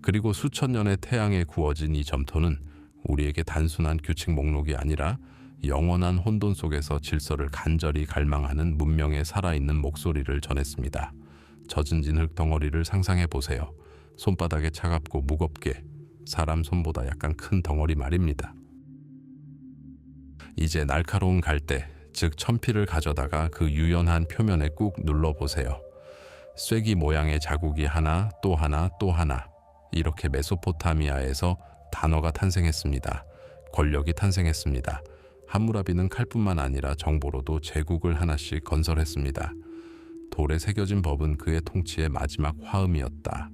그리고 수천 년의 태양에 구워진 이 점토는 우리에게 단순한 규칙 목록이 아니라 영원한 혼돈 속에서 질서를 간절히 갈망하는 문명의 살아있는 목소리를 전했습니다. 젖은 진 흙덩어리를 상상해 보세요. 손바닥에 차갑고 무겁게, 사람 손보다 약간 큰 덩어리 말입니다. 이제 날카로운 갈대, 즉 천피를 가져다가 그 유연한 표면에 꾹 눌러보세요. 쐐기 모양의 자국이 하나, 또 하나, 또 하나. 이렇게 메소포타미아에서 단어가 탄생했습니다. 권력이 탄생했습니다. 함무라비는 칼뿐만 아니라 정보로도 제국을 하나씩 건설했습니다. 돌에 새겨진 법은 그의 통치의 마지막 화음이었다.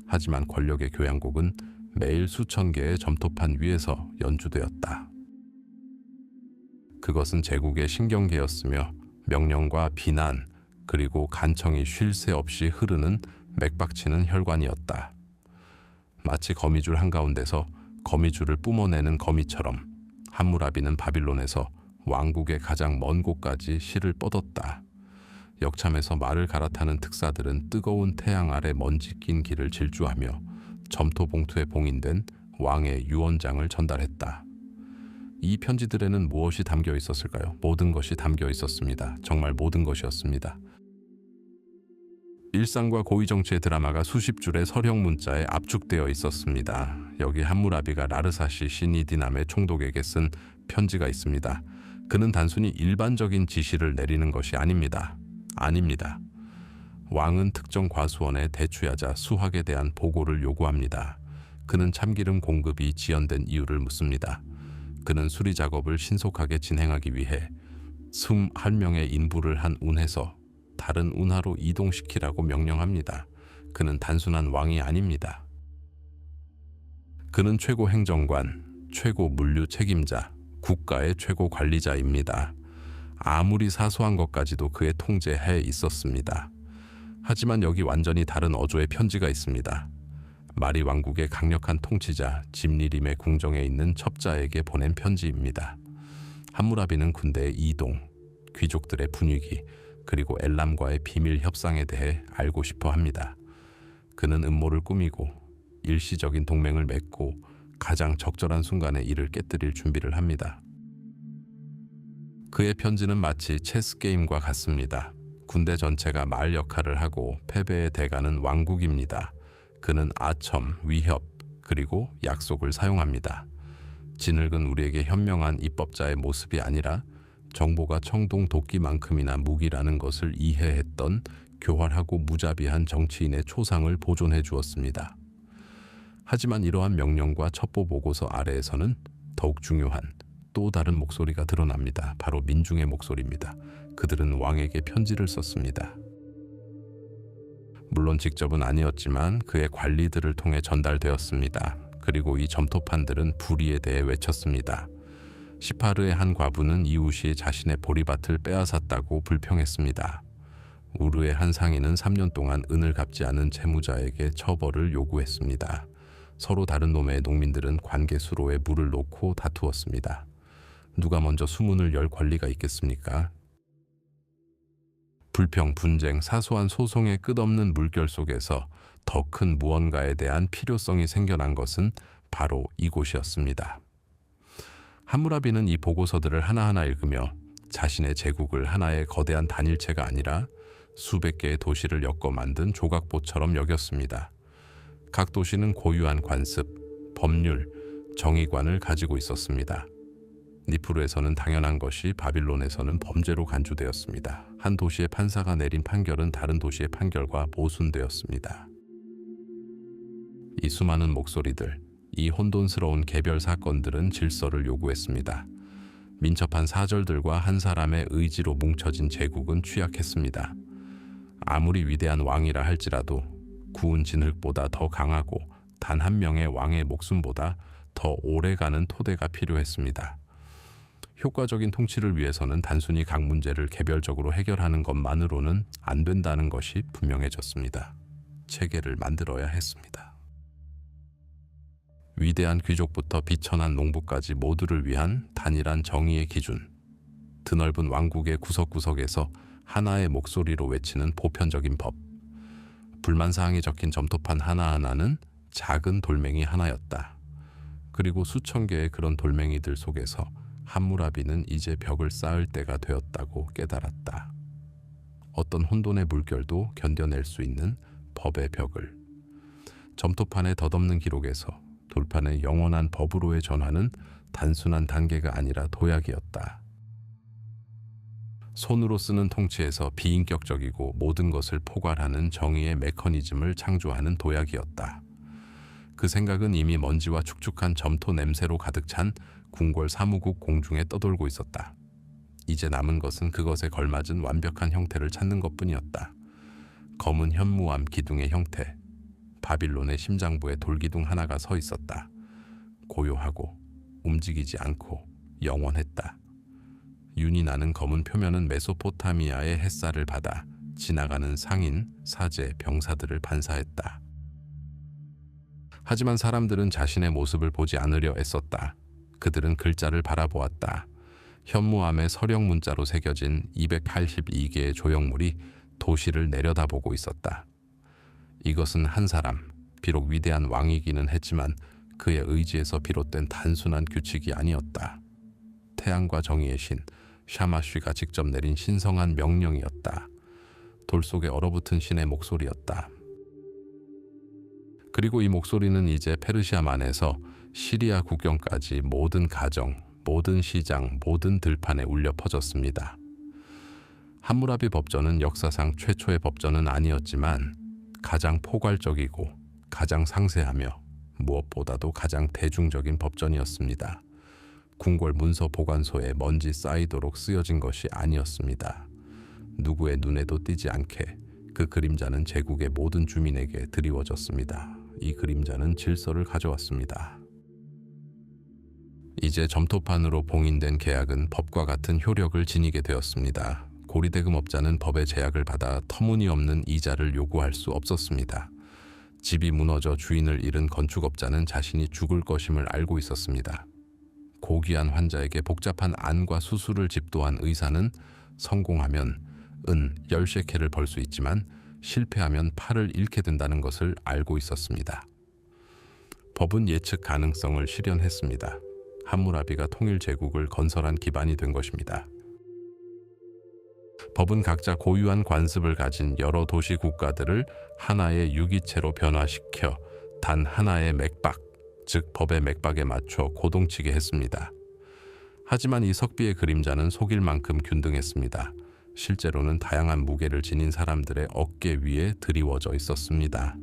하지만 권력의 교향곡은 매일 수천 개의 점토판 위에서 연주되었다. 그것은 제국의 신경계였으며 명령과 비난, 그리고 간청이 쉴 새 없이 흐르는 맥박치는 혈관이었다. 마치 거미줄 한가운데서 거미줄을 뿜어내는 거미처럼 함무라비는 바빌론에서 왕국의 가장 먼 곳까지 실을 뻗었다. 역참에서 말을 갈아타는 특사들은 뜨거운 태양 아래 먼지 낀 길을 질주하며 점토 봉투에 봉인된 왕의 유언장을 전달했다. 이 편지들에는 무엇이 담겨 있었을까요? 모든 것이 담겨 있었습니다. 정말 모든 것이었습니다. 일상과 고위정치의 드라마가 수십 줄의 서령 문자에 압축되어 있었습니다. 여기 함무라비가 라르사시 시니디남의 총독에게 쓴 편지가 있습니다. 그는 단순히 일반적인 지시를 내리는 것이 아닙니다. 왕은 특정 과수원에 대추야자 수확에 대한 보고를 요구합니다. 그는 참기름 공급이 지연된 이유를 묻습니다. 그는 수리 작업을 신속하게 진행하기 위해 21명의 인부를 한 운해서 다른 운하로 이동시키라고 명령합니다. 그는 단순한 왕이 아닙니다. 그는 최고 행정관, 최고 물류 책임자, 국가의 최고 관리자입니다. 아무리 사소한 것까지도 그의 통제하에 있었습니다. 하지만 여기 완전히 다른 어조의 편지가 있습니다. 마리 왕국의 강력한 통치자 짐리림의 궁정에 있는 첩자에게 보낸 편지입니다. 함무라비는 군대의 이동, 귀족들의 분위기, 그리고 엘람과의 비밀 협상에 대해 알고 싶어 합니다. 그는 음모를 꾸미고 일시적인 동맹을 맺고 가장 적절한 순간에 이를 깨뜨릴 준비를 합니다. 그의 편지는 마치 체스 게임과 같습니다. 군대 전체가 말 역할을 하고 패배의 대가는 왕국입니다. 그는 아첨, 위협, 그리고 약속을 사용합니다. 진흙은 우리에게 현명한 입법자의 모습이 아니라 정보가 청동 도끼만큼이나 무기라는 것을 이해했던 교활하고 무자비한 정치인의 초상을 보존해 주었습니다. 하지만 이러한 명령과 첩보 보고서 아래에서는 더욱 중요한 또 다른 목소리가 드러납니다. 바로 민중의 목소리입니다. 그들은 왕에게 편지를 썼습니다. 물론 직접은 아니었지만 그의 관리들을 통해 전달되었습니다. 그리고 이 점토판들은 불의에 대해 외쳤습니다. 시파르의 한 과부는 이웃이 자신의 보리밭을 빼앗았다고 불평했습니다. 우르의 한 상인은 3년 동안 은을 갚지 않은 채무자에게 처벌을 요구했습니다. 서로 다른 노매의 농민들은 관계 수로에 물을 놓고 다투었습니다. 누가 먼저 수문을 열 권리가 있겠습니까? 불평, 분쟁, 사소한 소송의 끝없는 물결 속에서 더 큰 무언가에 대한 필요성이 생겨난 것은 바로 이곳이었습니다. 함무라비는 이 보고서들을 하나하나 읽으며 자신의 제국을 하나의 거대한 단일체가 아니라 수백 개의 도시를 엮어 만든 조각보처럼 여겼습니다. 각 도시는 고유한 관습, 법률, 정의관을 가지고 있었습니다. 니프루에서는 당연한 것이 바빌론에서는 범죄로 간주되었습니다. 한 도시의 판사가 내린 판결은 다른 도시의 판결과 모순되었습니다. 이 수많은 목소리들, 이 혼돈스러운 개별 사건들은 질서를 요구했습니다. 민첩한 사절들과 한 사람의 의지로 뭉쳐진 제국은 취약했습니다. 아무리 위대한 왕이라 할지라도 구운 진흙보다 더 강하고 단 한 명의 왕의 목숨보다 더 오래가는 토대가 필요했습니다. 효과적인 통치를 위해서는 단순히 각 문제를 개별적으로 해결하는 것만으로는 안 된다는 것이 분명해졌습니다. 체계를 만들어야 했습니다. 위대한 귀족부터 비천한 농부까지 모두를 위한 단일한 정의의 기준, 드넓은 왕국의 구석구석에서 하나의 목소리로 외치는 보편적인 법, 불만사항이 적힌 점토판 하나하나는 작은 돌멩이 하나였다. 그리고 수천 개의 그런 돌멩이들 속에서 함무라비는 이제 벽을 쌓을 때가 되었다고 깨달았다. 어떤 혼돈의 물결도 견뎌낼 수 있는 법의 벽을. 점토판의 덧없는 기록에서 돌판의 영원한 법으로의 전환은 단순한 단계가 아니라 도약이었다. 손으로 쓰는 통치에서 비인격적이고 모든 것을 포괄하는 정의의 메커니즘을 창조하는 도약이었다. 그 생각은 이미 먼지와 축축한 점토 냄새로 가득 찬 궁궐 사무국 공중에 떠돌고 있었다. 이제 남은 것은 그것에 걸맞은 완벽한 형태를 찾는 것뿐이었다. 검은 현무암 기둥의 형태, 바빌론의 심장부에 돌기둥 하나가 서 있었다. 고요하고 움직이지 않고 영원했다. 윤이 나는 검은 표면은 메소포타미아의 햇살을 받아 지나가는 상인, 사제, 병사들을 반사했다. 하지만 사람들은 자신의 모습을 보지 않으려 애썼다. 그들은 글자를 바라보았다. 현무암의 서령 문자로 새겨진 282개의 조형물이 도시를 내려다보고 있었다. 이것은 한 사람, 비록 위대한 왕이기는 했지만 그의 의지에서 비롯된 단순한 규칙이 아니었다. 태양과 정의의 신, 샤마쉬가 직접 내린 신성한 명령이었다. 돌 속에 얼어붙은 신의 목소리였다. 그리고 이 목소리는 이제 페르시아만에서 시리아 국경까지 모든 가정, 모든 시장, 모든 들판에 울려 퍼졌습니다. 함무라비 법전은 역사상 최초의 법전은 아니었지만 가장 포괄적이고 가장 상세하며 무엇보다도 가장 대중적인 법전이었습니다. 궁궐 문서 보관소에 먼지 쌓이도록 쓰여진 것이 아니었습니다. 누구의 눈에도 띄지 않게 그 그림자는 제국의 모든 주민에게 드리워졌습니다. 이 그림자는 질서를 가져왔습니다. 이제 점토판으로 봉인된 계약은 법과 같은 효력을 지니게 되었습니다. 고리대금업자는 법의 제약을 받아 터무니없는 이자를 요구할 수 없었습니다. 집이 무너져 주인을 잃은 건축업자는 자신이 죽을 것임을 알고 있었습니다. 고귀한 환자에게 복잡한 안과 수술을 집도한 의사는 성공하면 은 10셰켈을 벌 수 있지만 실패하면 팔을 잃게 된다는 것을 알고 있었습니다. 법은 예측 가능성을 실현했습니다. 함무라비가 통일 제국을 건설한 기반이 된 것입니다. 법은 각자 고유한 관습을 가진 여러 도시 국가들을 하나의 유기체로 변화시켜 단 하나의 맥박, 즉 법의 맥박에 맞춰 고동치게 했습니다. 하지만 이 석비의 그림자는 속일 만큼 균등했습니다. 실제로는 다양한 무게를 지닌 사람들의 어깨 위에 드리워져 있었습니다.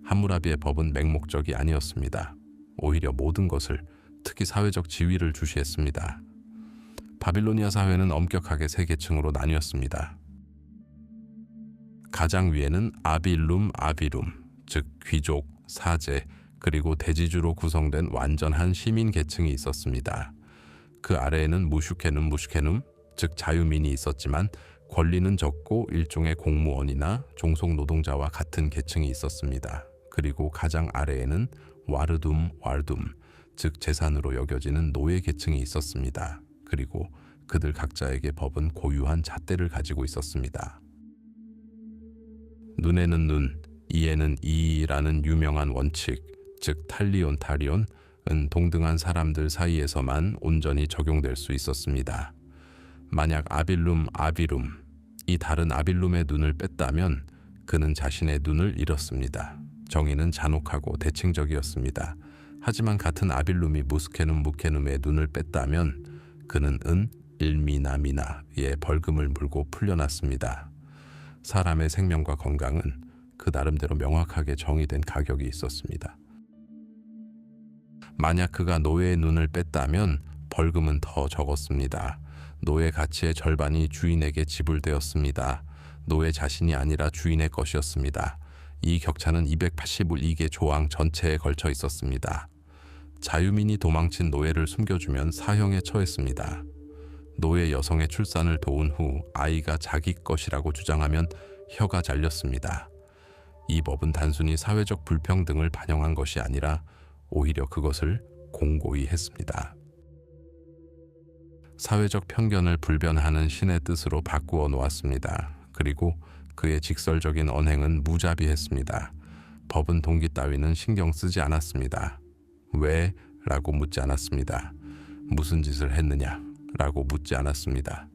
함무라비의 법은 맹목적이 아니었습니다. 오히려 모든 것을, 특히 사회적 지위를 주시했습니다. 바빌로니아 사회는 엄격하게 세 계층으로 나뉘었습니다. 가장 위에는 아빌룸, 즉 귀족, 사제, 그리고 대지주로 구성된 완전한 시민 계층이 있었습니다. 그 아래에는 무슈케눔, 즉 자유민이 있었지만 권리는 적고 일종의 공무원이나 종속 노동자와 같은 계층이 있었습니다. 그리고 가장 아래에는 와르둠, 즉 재산으로 여겨지는 노예 계층이 있었습니다. 그리고 그들 각자에게 법은 고유한 잣대를 가지고 있었습니다. 눈에는 눈, 이에는 이라는 유명한 원칙, 즉 탈리온은 동등한 사람들 사이에서만 온전히 적용될 수 있었습니다. 만약 아빌룸, 이 다른 아빌룸의 눈을 뺐다면 그는 자신의 눈을 잃었습니다. 정의는 잔혹하고 대칭적이었습니다. 하지만 같은 아빌룸이 무케눔의 눈을 뺐다면 그는 일미나미나의 벌금을 물고 풀려났습니다. 사람의 생명과 건강은 그 나름대로 명확하게 정의된 가격이 있었습니다. 만약 그가 노예의 눈을 뺐다면 벌금은 더 적었습니다. 노예 가치의 절반이 주인에게 지불되었습니다. 노예 자신이 아니라 주인의 것이었습니다. 이 격차는 282개 조항 전체에 걸쳐 있었습니다. 자유민이 도망친 노예를 숨겨주면 사형에 처했습니다. 노예 여성의 출산을 도운 후 아이가 자기 것이라고 주장하면 혀가 잘렸습니다. 이 법은 단순히 사회적 불평등을 반영한 것이 아니라 오히려 그것을 공고히 했습니다. 사회적 편견을 불변하는 신의 뜻으로 바꾸어 놓았습니다. 그리고 그의 직설적인 언행은 무자비했습니다. 법은 동기 따위는 신경 쓰지 않았습니다. 왜? 라고 묻지 않았습니다. 무슨 짓을 했느냐? 라고 묻지 않았습니다.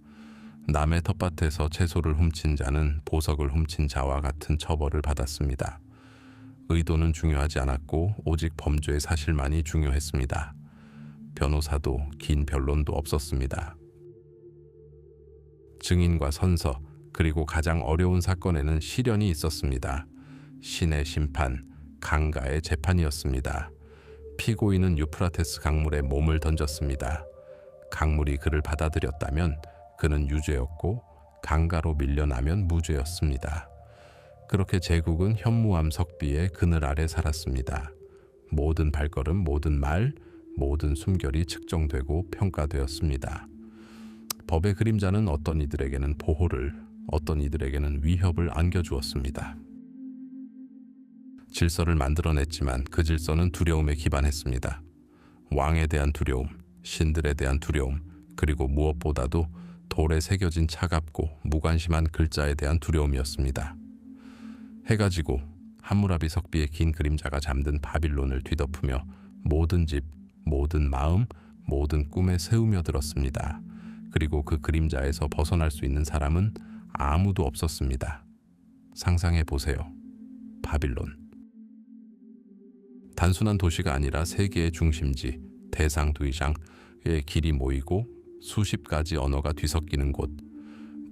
남의 텃밭에서 채소를 훔친 자는 보석을 훔친 자와 같은 처벌을 받았습니다. 의도는 중요하지 않았고 오직 범죄의 사실만이 중요했습니다. 변호사도 긴 변론도 없었습니다. 증인과 선서, 그리고 가장 어려운 사건에는 시련이 있었습니다. 신의 심판, 강가의 재판이었습니다. 피고인은 유프라테스 강물에 몸을 던졌습니다. 강물이 그를 받아들였다면 그는 유죄였고 강가로 밀려나면 무죄였습니다. 그렇게 제국은 현무암 석비의 그늘 아래 살았습니다. 모든 발걸음, 모든 말, 모든 숨결이 측정되고 평가되었습니다. 법의 그림자는 어떤 이들에게는 보호를, 어떤 이들에게는 위협을 안겨주었습니다. 질서를 만들어냈지만 그 질서는 두려움에 기반했습니다. 왕에 대한 두려움, 신들에 대한 두려움, 그리고 무엇보다도 돌에 새겨진 차갑고 무관심한 글자에 대한 두려움이었습니다. 해가 지고 함무라비 석비의 긴 그림자가 잠든 바빌론을 뒤덮으며 모든 집, 모든 마음, 모든 꿈에 새우며들었습니다. 그리고 그 그림자에서 벗어날 수 있는 사람은 아무도 없었습니다. 상상해 보세요. 바빌론. 단순한 도시가 아니라 세계의 중심지, 대상두이장의 길이 모이고 수십 가지 언어가 뒤섞이는 곳,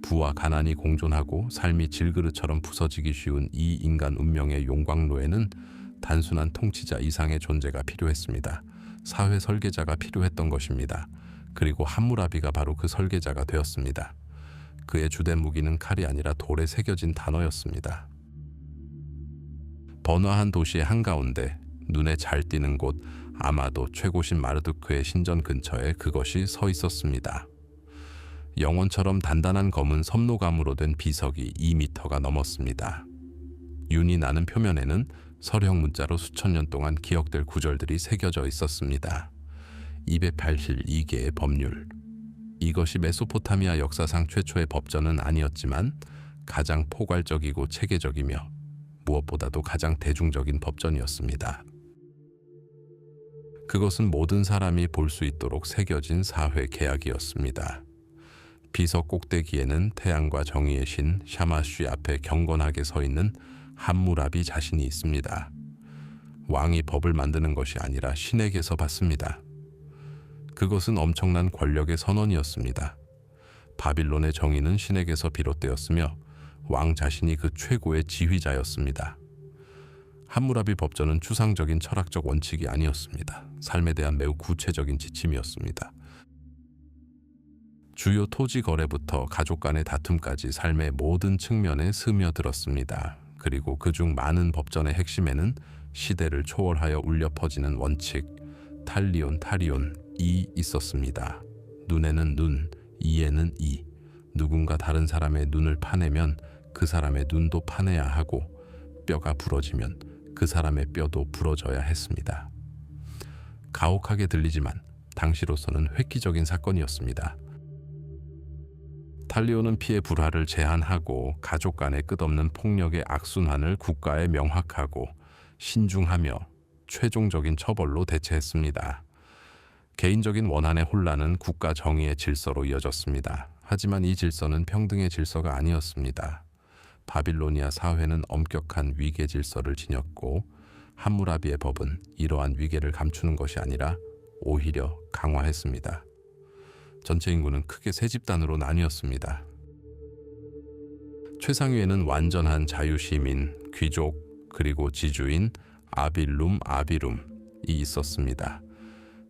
부와 가난이 공존하고 삶이 질그릇처럼 부서지기 쉬운 이 인간 운명의 용광로에는 단순한 통치자 이상의 존재가 필요했습니다. 사회 설계자가 필요했던 것입니다. 그리고 함무라비가 바로 그 설계자가 되었습니다. 그의 주된 무기는 칼이 아니라 돌에 새겨진 단어였습니다. 번화한 도시의 한가운데 눈에 잘 띄는 곳, 아마도 최고신 마르두크의 신전 근처에 그것이 서 있었습니다. 영원처럼 단단한 검은 섭로감으로 된 비석이 2미터가 넘었습니다. 윤이 나는 표면에는 서령 문자로 수천 년 동안 기억될 구절들이 새겨져 있었습니다. 282개의 법률. 이것이 메소포타미아 역사상 최초의 법전은 아니었지만 가장 포괄적이고 체계적이며 무엇보다도 가장 대중적인 법전이었습니다. 그것은 모든 사람이 볼 수 있도록 새겨진 사회 계약이었습니다. 비석 꼭대기에는 태양과 정의의 신 샤마쉬 앞에 경건하게 서 있는 함무라비 자신이 있습니다. 왕이 법을 만드는 것이 아니라 신에게서 받습니다. 그것은 엄청난 권력의 선언이었습니다. 바빌론의 정의는 신에게서 비롯되었으며 왕 자신이 그 최고의 지휘자였습니다. 함무라비 법전은 추상적인 철학적 원칙이 아니었습니다. 삶에 대한 매우 구체적인 지침이었습니다. 주요 토지 거래부터 가족 간의 다툼까지 삶의 모든 측면에 스며들었습니다. 그리고 그중 많은 법전의 핵심에는 시대를 초월하여 울려 퍼지는 원칙, 타리온이 있었습니다. 눈에는 눈, 이에는 이. 누군가 다른 사람의 눈을 파내면 그 사람의 눈도 파내야 하고, 뼈가 부러지면 그 사람의 뼈도 부러져야 했습니다. 가혹하게 들리지만 당시로서는 획기적인 사건이었습니다. 탈리온은 피해 불화를 제한하고 가족 간의 끝없는 폭력의 악순환을 국가에 명확하고 신중하며 최종적인 처벌로 대체했습니다. 개인적인 원한의 혼란은 국가 정의의 질서로 이어졌습니다. 하지만 이 질서는 평등의 질서가 아니었습니다. 바빌로니아 사회는 엄격한 위계 질서를 지녔고, 함무라비의 법은 이러한 위계를 감추는 것이 아니라 오히려 강화했습니다. 전체 인구는 크게 세 집단으로 나뉘었습니다. 최상위에는 완전한 자유시민, 귀족, 그리고 지주인 아빌룸이 있었습니다.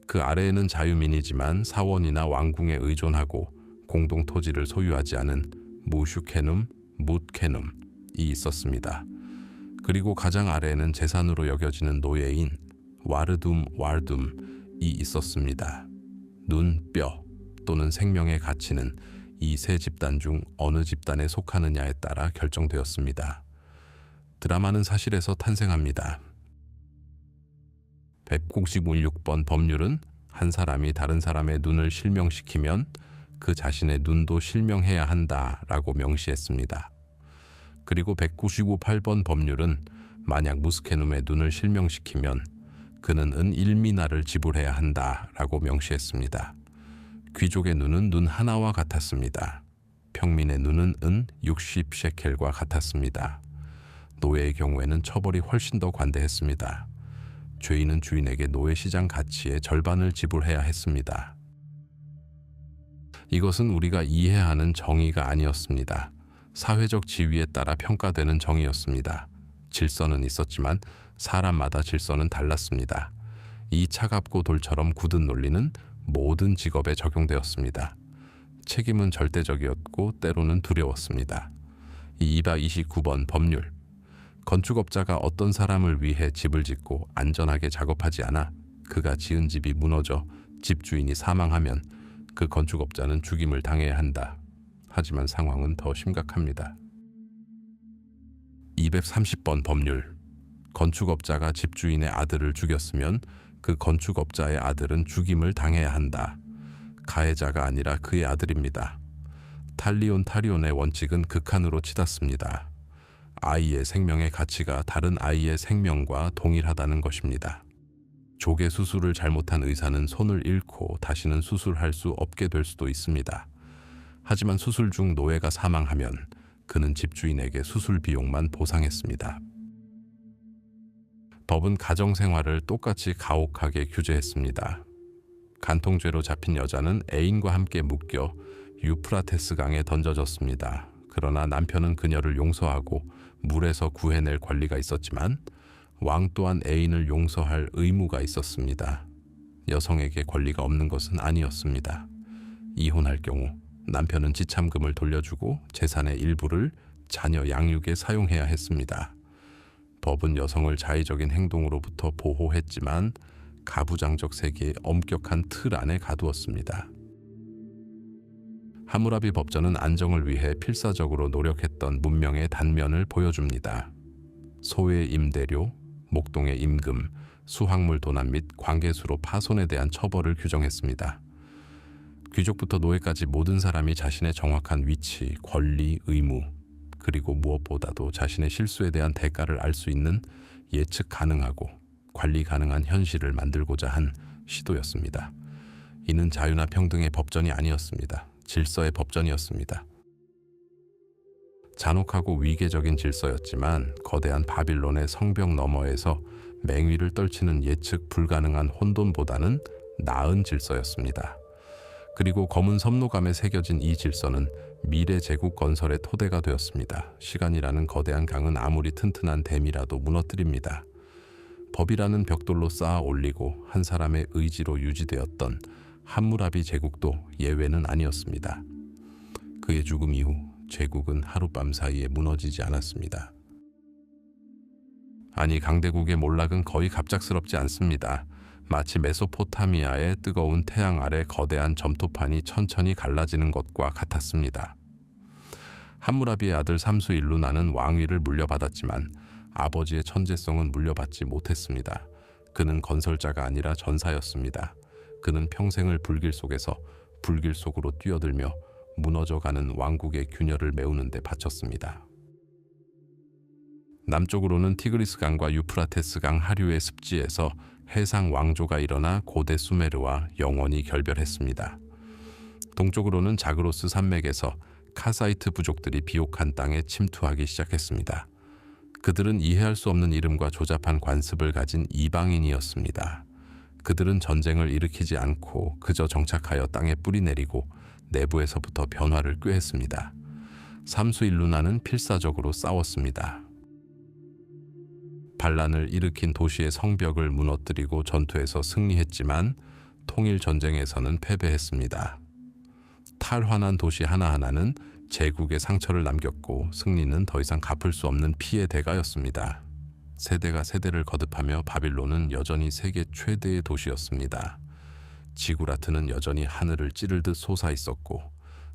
그 아래에는 자유민이지만 사원이나 왕궁에 의존하고 공동 토지를 소유하지 않은 무슈케눔이 있었습니다. 그리고 가장 아래에는 재산으로 여겨지는 노예인 와르둠이 있었습니다. 눈, 뼈 또는 생명의 가치는 이 세 집단 중 어느 집단에 속하느냐에 따라 결정되었습니다. 드라마는 사실에서 탄생합니다. 196번 법률은 한 사람이 다른 사람의 눈을 실명시키면 그 자신의 눈도 실명해야 한다라고 명시했습니다. 그리고 198번 법률은 만약 무스케눔의 눈을 실명시키면 그는 은 1미나를 지불해야 한다라고 명시했습니다. 귀족의 눈은 눈 하나와 같았습니다. 평민의 눈은 은 60셰켈과 같았습니다. 노예의 경우에는 처벌이 훨씬 더 관대했습니다. 죄인은 주인에게 노예 시장 가치의 절반을 지불해야 했습니다. 이것은 우리가 이해하는 정의가 아니었습니다. 사회적 지위에 따라 평가되는 정의였습니다. 질서는 있었지만 사람마다 질서는 달랐습니다. 이 차갑고 돌처럼 굳은 논리는 모든 직업에 적용되었습니다. 책임은 절대적이었고 때로는 두려웠습니다. 이 229번 법률. 건축업자가 어떤 사람을 위해 집을 짓고 안전하게 작업하지 않아 그가 지은 집이 무너져 집주인이 사망하면 그 건축업자는 죽임을 당해야 한다. 하지만 상황은 더 심각합니다. 230번 법률. 건축업자가 집주인의 아들을 죽였으면 그 건축업자의 아들은 죽임을 당해야 한다. 가해자가 아니라 그의 아들입니다. 타리온의 원칙은 극한으로 치닫습니다. 아이의 생명의 가치가 다른 아이의 생명과 동일하다는 것입니다. 조개 수술을 잘못한 의사는 손을 잃고 다시는 수술할 수 없게 될 수도 있습니다. 하지만 수술 중 노예가 사망하면 그는 집주인에게 수술 비용만 보상했습니다. 법은 가정생활을 똑같이 가혹하게 규제했습니다. 간통죄로 잡힌 여자는 애인과 함께 묶여 유프라테스 강에 던져졌습니다. 그러나 남편은 그녀를 용서하고 물에서 구해낼 권리가 있었지만 왕 또한 애인을 용서할 의무가 있었습니다. 여성에게 권리가 없는 것은 아니었습니다. 이혼할 경우 남편은 지참금을 돌려주고 재산의 일부를 자녀 양육에 사용해야 했습니다. 법은 여성을 자의적인 행동으로부터 보호했지만 가부장적 세계의 엄격한 틀 안에 가두었습니다. 함무라비 법전은 안정을 위해 필사적으로 노력했던 문명의 단면을 보여줍니다. 소의 임대료, 목동의 임금, 수확물 도난 및 관계수로 파손에 대한 처벌을 규정했습니다. 귀족부터 노예까지 모든 사람이 자신의 정확한 위치, 권리, 의무, 그리고 무엇보다도 자신의 실수에 대한 대가를 알 수 있는 예측 가능하고 관리 가능한 현실을 만들고자 한 시도였습니다. 이는 자유나 평등의 법전이 아니었습니다. 질서의 법전이었습니다. 잔혹하고 위계적인 질서였지만 거대한 바빌론의 성벽 너머에서 맹위를 떨치는 예측 불가능한 혼돈보다는 나은 질서였습니다. 그리고 검은 섭로감에 새겨진 이 질서는 미래 제국 건설의 토대가 되었습니다. 시간이라는 거대한 강은 아무리 튼튼한 댐이라도 무너뜨립니다. 법이라는 벽돌로 쌓아 올리고 한 사람의 의지로 유지되었던 함무라비 제국도 예외는 아니었습니다. 그의 죽음 이후 제국은 하룻밤 사이에 무너지지 않았습니다. 아니, 강대국의 몰락은 거의 갑작스럽지 않습니다. 마치 메소포타미아의 뜨거운 태양 아래 거대한 점토판이 천천히 갈라지는 것과 같았습니다. 함무라비의 아들 삼수일루나는 왕위를 물려받았지만 아버지의 천재성은 물려받지 못했습니다. 그는 건설자가 아니라 전사였습니다. 그는 평생을 불길 속에서 불길 속으로 뛰어들며 무너져가는 왕국의 균열을 메우는 데 바쳤습니다. 남쪽으로는 티그리스강과 유프라테스강 하류의 습지에서 해상 왕조가 일어나 고대 수메르와 영원히 결별했습니다. 동쪽으로는 자그로스 산맥에서 카사이트 부족들이 비옥한 땅에 침투하기 시작했습니다. 그들은 이해할 수 없는 이름과 조잡한 관습을 가진 이방인이었습니다. 그들은 전쟁을 일으키지 않고 그저 정착하여 땅에 뿌리 내리고 내부에서부터 변화를 꾀했습니다. 삼수일루나는 필사적으로 싸웠습니다. 반란을 일으킨 도시의 성벽을 무너뜨리고 전투에서 승리했지만 통일전쟁에서는 패배했습니다. 탈환한 도시 하나하나는 제국의 상처를 남겼고 승리는 더 이상 갚을 수 없는 피의 대가였습니다. 세대가 세대를 거듭하며 바빌론은 여전히 세계 최대의 도시였습니다. 지구라트는 여전히 하늘을 찌를 듯 솟아있었고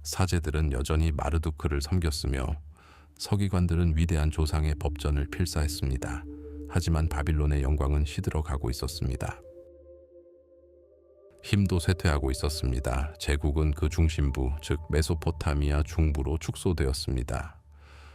사제들은 여전히 마르두크를 섬겼으며 서기관들은 위대한 조상의 법전을 필사했습니다. 하지만 바빌론의 영광은 시들어가고 있었습니다. 힘도 쇠퇴하고 있었습니다. 제국은 그 중심부, 즉 메소포타미아 중부로 축소되었습니다.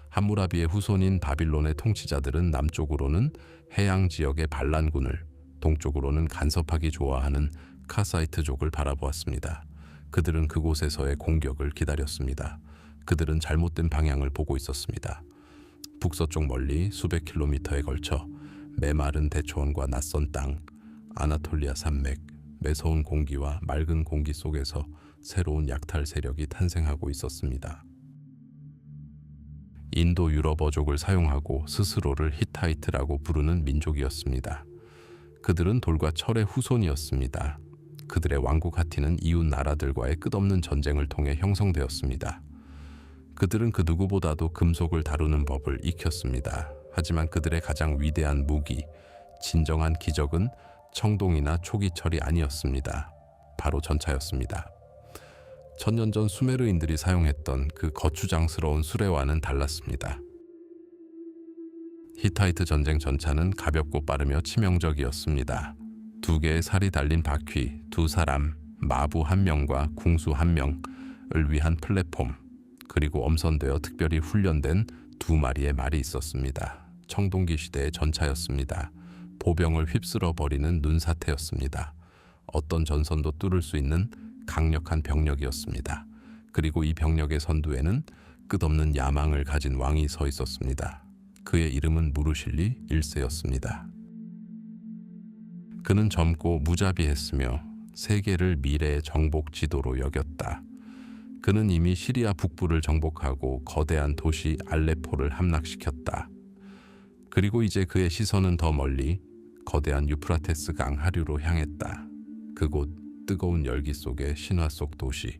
함무라비의 후손인 바빌론의 통치자들은 남쪽으로는 해양 지역의 반란군을, 동쪽으로는 간섭하기 좋아하는 카사이트족을 바라보았습니다. 그들은 그곳에서의 공격을 기다렸습니다. 그들은 잘못된 방향을 보고 있었습니다. 북서쪽 멀리 수백 킬로미터에 걸쳐 메마른 대초원과 낯선 땅, 아나톨리아 산맥, 매서운 공기와 맑은 공기 속에서 새로운 약탈 세력이 탄생하고 있었습니다. 인도 유럽어족을 사용하고 스스로를 히타이트라고 부르는 민족이었습니다. 그들은 돌과 철의 후손이었습니다. 그들의 왕국 하티는 이웃 나라들과의 끝없는 전쟁을 통해 형성되었습니다. 그들은 그 누구보다도 금속을 다루는 법을 익혔습니다. 하지만 그들의 가장 위대한 무기, 진정한 기적은 청동이나 초기철이 아니었습니다. 바로 전차였습니다. 천년 전 수메르인들이 사용했던 그 거추장스러운 수레와는 달랐습니다. 히타이트 전쟁 전차는 가볍고 빠르며 치명적이었습니다. 2개의 살이 달린 바퀴, 2사람, 마부 1명과 궁수 1명을 위한 플랫폼, 그리고 엄선되어 특별히 훈련된 2마리의 말이 있었습니다. 청동기 시대의 전차였습니다. 보병을 휩쓸어 버리는 눈사태였습니다. 어떤 전선도 뚫을 수 있는 강력한 병력이었습니다. 그리고 이 병력의 선두에는 끝없는 야망을 가진 왕이 서 있었습니다. 그의 이름은 무르실리 1세였습니다. 그는 젊고 무자비했으며 세계를 미래의 정복 지도로 여겼다. 그는 이미 시리아 북부를 정복하고 거대한 도시 알레포를 함락시켰다. 그리고 이제 그의 시선은 더 멀리 거대한 유프라테스 강 하류로 향했다. 그곳 뜨거운 열기 속에 신화 속 도시,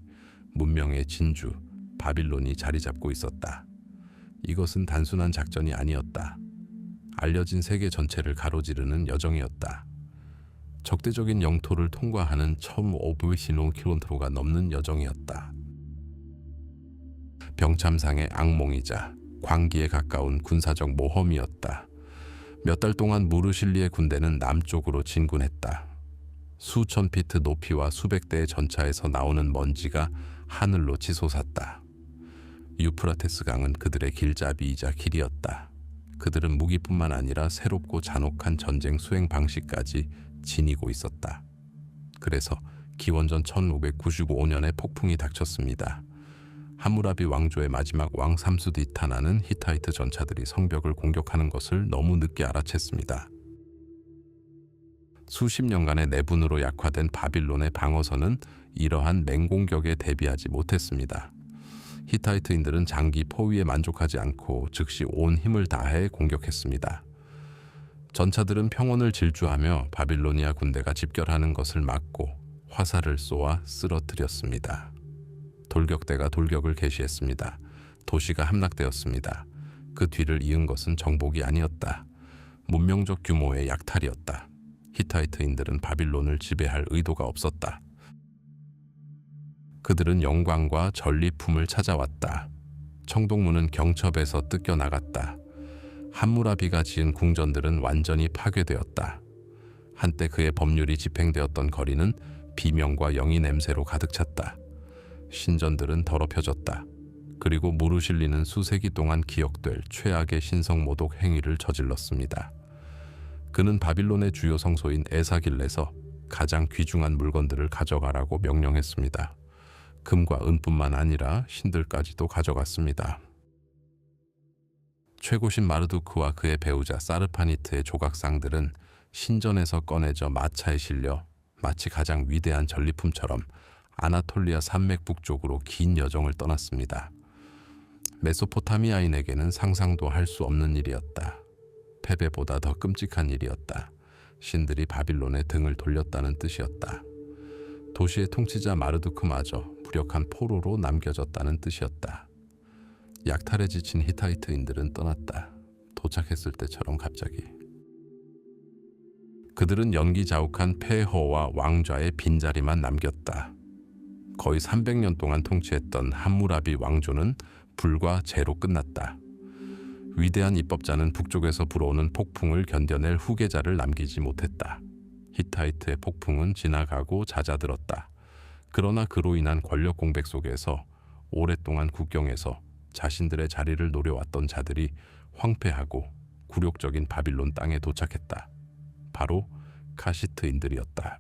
문명의 진주, 바빌론이 자리 잡고 있었다. 이것은 단순한 작전이 아니었다. 알려진 세계 전체를 가로지르는 여정이었다. 적대적인 영토를 통과하는 1500km가 넘는 여정이었다. 병참상의 악몽이자 광기에 가까운 군사적 모험이었다. 몇 달 동안 무르실리의 군대는 남쪽으로 진군했다. 수천 피트 높이와 수백 대의 전차에서 나오는 먼지가 하늘로 치솟았다. 유프라테스 강은 그들의 길잡이이자 길이었다. 그들은 무기뿐만 아니라 새롭고 잔혹한 전쟁 수행 방식까지 지니고 있었다. 그래서 기원전 1595년에 폭풍이 닥쳤습니다. 함무라비 왕조의 마지막 왕 삼수디타나는 히타이트 전차들이 성벽을 공격하는 것을 너무 늦게 알아챘습니다. 수십 년간의 내분으로 약화된 바빌론의 방어선은 이러한 맹공격에 대비하지 못했습니다. 히타이트인들은 장기 포위에 만족하지 않고 즉시 온 힘을 다해 공격했습니다. 전차들은 평원을 질주하며 바빌로니아 군대가 집결하는 것을 막고 화살을 쏘아 쓰러뜨렸습니다. 돌격대가 돌격을 개시했습니다. 도시가 함락되었습니다. 그 뒤를 이은 것은 정복이 아니었다. 문명적 규모의 약탈이었다. 히타이트인들은 바빌론을 지배할 의도가 없었다. 그들은 영광과 전리품을 찾아왔다. 청동문은 경첩에서 뜯겨나갔다. 함무라비가 지은 궁전들은 완전히 파괴되었다. 한때 그의 법률이 집행되었던 거리는 비명과 영이 냄새로 가득 찼다. 신전들은 더럽혀졌다. 그리고 무르실리는 수세기 동안 기억될 최악의 신성모독 행위를 저질렀습니다. 그는 바빌론의 주요 성소인 에사길에서 가장 귀중한 물건들을 가져가라고 명령했습니다. 금과 은뿐만 아니라 신들까지도 가져갔습니다. 최고신 마르두크와 그의 배우자 사르파니트의 조각상들은 신전에서 꺼내져 마차에 실려 마치 가장 위대한 전리품처럼 아나톨리아 산맥 북쪽으로 긴 여정을 떠났습니다. 메소포타미아인에게는 상상도 할 수 없는 일이었다. 패배보다 더 끔찍한 일이었다. 신들이 바빌론에 등을 돌렸다는 뜻이었다. 도시의 통치자 마르두크마저 무력한 포로로 남겨졌다는 뜻이었다. 약탈에 지친 히타이트인들은 떠났다. 도착했을 때처럼 갑자기. 그들은 연기자욱한 폐허와 왕좌의 빈자리만 남겼다. 거의 300년 동안 통치했던 함무라비 왕조는 불과 재로 끝났다. 위대한 입법자는 북쪽에서 불어오는 폭풍을 견뎌낼 후계자를 남기지 못했다. 히타이트의 폭풍은 지나가고 잦아들었다. 그러나 그로 인한 권력 공백 속에서 오랫동안 국경에서 자신들의 자리를 노려왔던 자들이 황폐하고 굴욕적인 바빌론 땅에 도착했다. 바로 카시트인들이었다.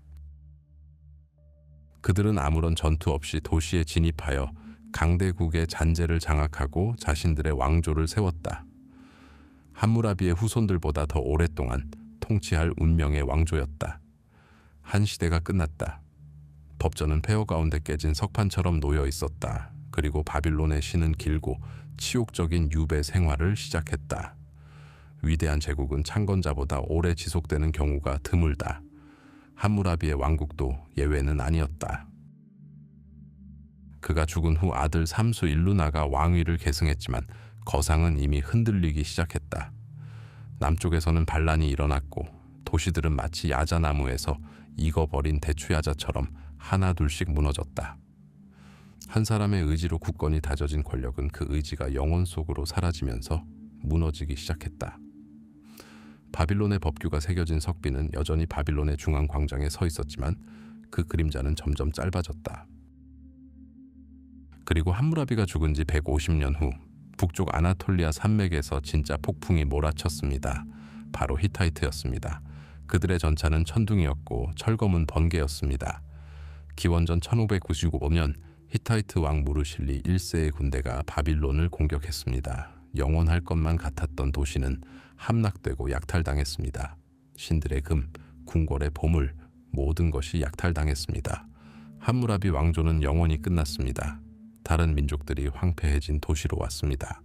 그들은 아무런 전투 없이 도시에 진입하여 강대국의 잔재를 장악하고 자신들의 왕조를 세웠다. 함무라비의 후손들보다 더 오랫동안 통치할 운명의 왕조였다. 한 시대가 끝났다. 법전은 폐허 가운데 깨진 석판처럼 놓여 있었다. 그리고 바빌론의 신은 길고 치욕적인 유배 생활을 시작했다. 위대한 제국은 창건자보다 오래 지속되는 경우가 드물다. 함무라비의 왕국도 예외는 아니었다. 그가 죽은 후 아들 삼수 일루나가 왕위를 계승했지만 거상은 이미 흔들리기 시작했다. 남쪽에서는 반란이 일어났고 도시들은 마치 야자나무에서 익어버린 대추야자처럼 하나둘씩 무너졌다. 한 사람의 의지로 굳건히 다져진 권력은 그 의지가 영혼 속으로 사라지면서 무너지기 시작했다. 바빌론의 법규가 새겨진 석비는 여전히 바빌론의 중앙 광장에 서 있었지만 그 그림자는 점점 짧아졌다. 그리고 함무라비가 죽은 지 150년 후 북쪽 아나톨리아 산맥에서 진짜 폭풍이 몰아쳤습니다. 바로 히타이트였습니다. 그들의 전차는 천둥이었고 철검은 번개였습니다. 기원전 1595년 히타이트 왕 무르실리 1세의 군대가 바빌론을 공격했습니다. 영원할 것만 같았던 도시는 함락되고 약탈당했습니다. 신들의 금, 궁궐의 보물, 모든 것이 약탈당했습니다. 함무라비 왕조는 영원히 끝났습니다. 다른 민족들이 황폐해진 도시로 왔습니다.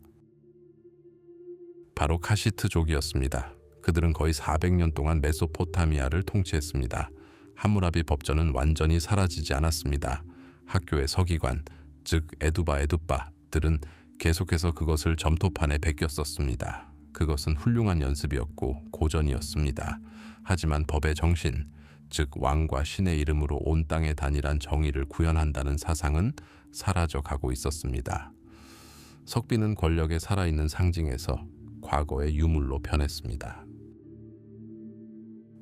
바로 카시트족이었습니다. 그들은 거의 400년 동안 메소포타미아를 통치했습니다. 함무라비 법전은 완전히 사라지지 않았습니다. 학교의 서기관, 즉 에두바들은 계속해서 그것을 점토판에 베꼈었습니다. 그것은 훌륭한 연습이었고 고전이었습니다. 하지만 법의 정신, 즉 왕과 신의 이름으로 온 땅의 단일한 정의를 구현한다는 사상은 사라져 가고 있었습니다. 석비는 권력의 살아있는 상징에서 과거의 유물로 변했습니다.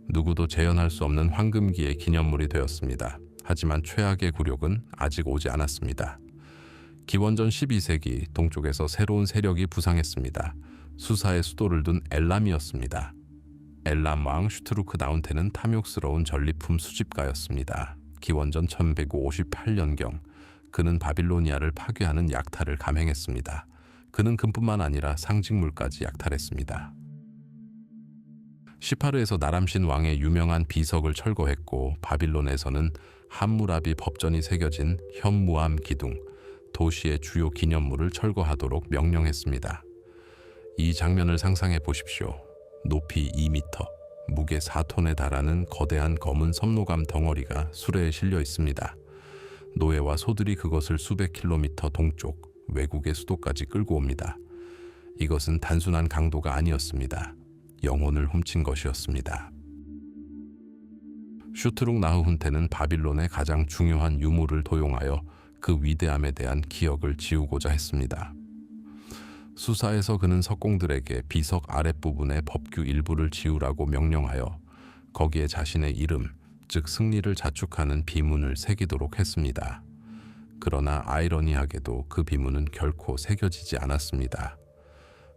누구도 재현할 수 없는 황금기의 기념물이 되었습니다. 하지만 최악의 굴욕은 아직 오지 않았습니다. 기원전 12세기 동쪽에서 새로운 세력이 부상했습니다. 수사의 수도를 둔 엘람이었습니다. 엘람 왕 슈트루크 나운테는 탐욕스러운 전리품 수집가였습니다. 기원전 1158년경 그는 바빌로니아를 파괴하는 약탈을 감행했습니다. 그는 금뿐만 아니라 상징물까지 약탈했습니다. 시파르에서 나람신 왕의 유명한 비석을 철거했고 바빌론에서는 함무라비 법전이 새겨진 현무암 기둥, 도시의 주요 기념물을 철거하도록 명령했습니다. 이 장면을 상상해 보십시오. 높이 2m, 무게 4톤에 달하는 거대한 검은 섭노감 덩어리가 수레에 실려 있습니다. 노예와 소들이 그것을 수백 킬로미터 동쪽 외국의 수도까지 끌고 옵니다. 이것은 단순한 강도가 아니었습니다. 영혼을 훔친 것이었습니다. 슈트룩 나흐훈테는 바빌론의 가장 중요한 유물을 도용하여 그 위대함에 대한 기억을 지우고자 했습니다. 수사에서 그는 석공들에게 비석 아랫부분의 법규 일부를 지우라고 명령하여 거기에 자신의 이름, 즉 승리를 자축하는 비문을 새기도록 했습니다. 그러나 아이러니하게도 그 비문은 결코 새겨지지 않았습니다.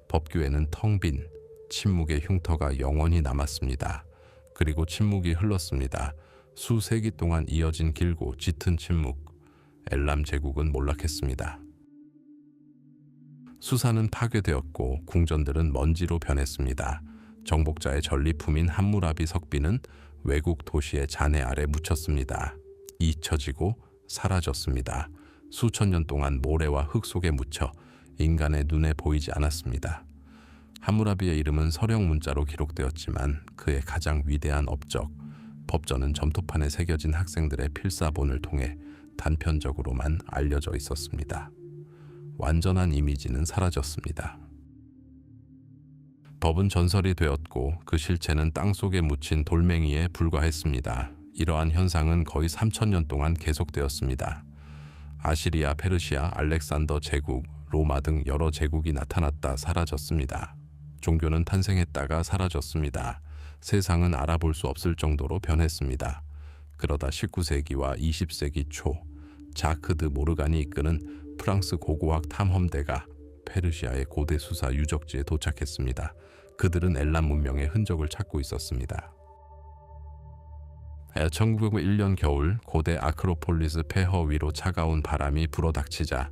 법규에는 텅 빈 침묵의 흉터가 영원히 남았습니다. 그리고 침묵이 흘렀습니다. 수세기 동안 이어진 길고 짙은 침묵. 엘람 제국은 몰락했습니다. 수사는 파괴되었고 궁전들은 먼지로 변했습니다. 정복자의 전리품인 함무라비 석비는 외국 도시의 잔해 아래 묻혔습니다. 잊혀지고 사라졌습니다. 수천 년 동안 모래와 흙 속에 묻혀 인간의 눈에 보이지 않았습니다. 함무라비의 이름은 서령 문자로 기록되었지만 그의 가장 위대한 업적, 법전은 점토판에 새겨진 학생들의 필사본을 통해 단편적으로만 알려져 있었습니다. 완전한 이미지는 사라졌습니다. 법은 전설이 되었고 그 실체는 땅속에 묻힌 돌멩이에 불과했습니다. 이러한 현상은 거의 3000년 동안 계속되었습니다. 아시리아, 페르시아, 알렉산더 제국, 로마 등 여러 제국이 나타났다 사라졌습니다. 종교는 탄생했다가 사라졌습니다. 세상은 알아볼 수 없을 정도로 변했습니다. 그러다 19세기와 20세기 초 자크 드 모르간이 이끄는 프랑스 고고학 탐험대가 페르시아의 고대 수사 유적지에 도착했습니다. 그들은 엘람 문명의 흔적을 찾고 있었습니다. 1901년 겨울 고대 아크로폴리스 폐허 위로 차가운 바람이 불어닥치자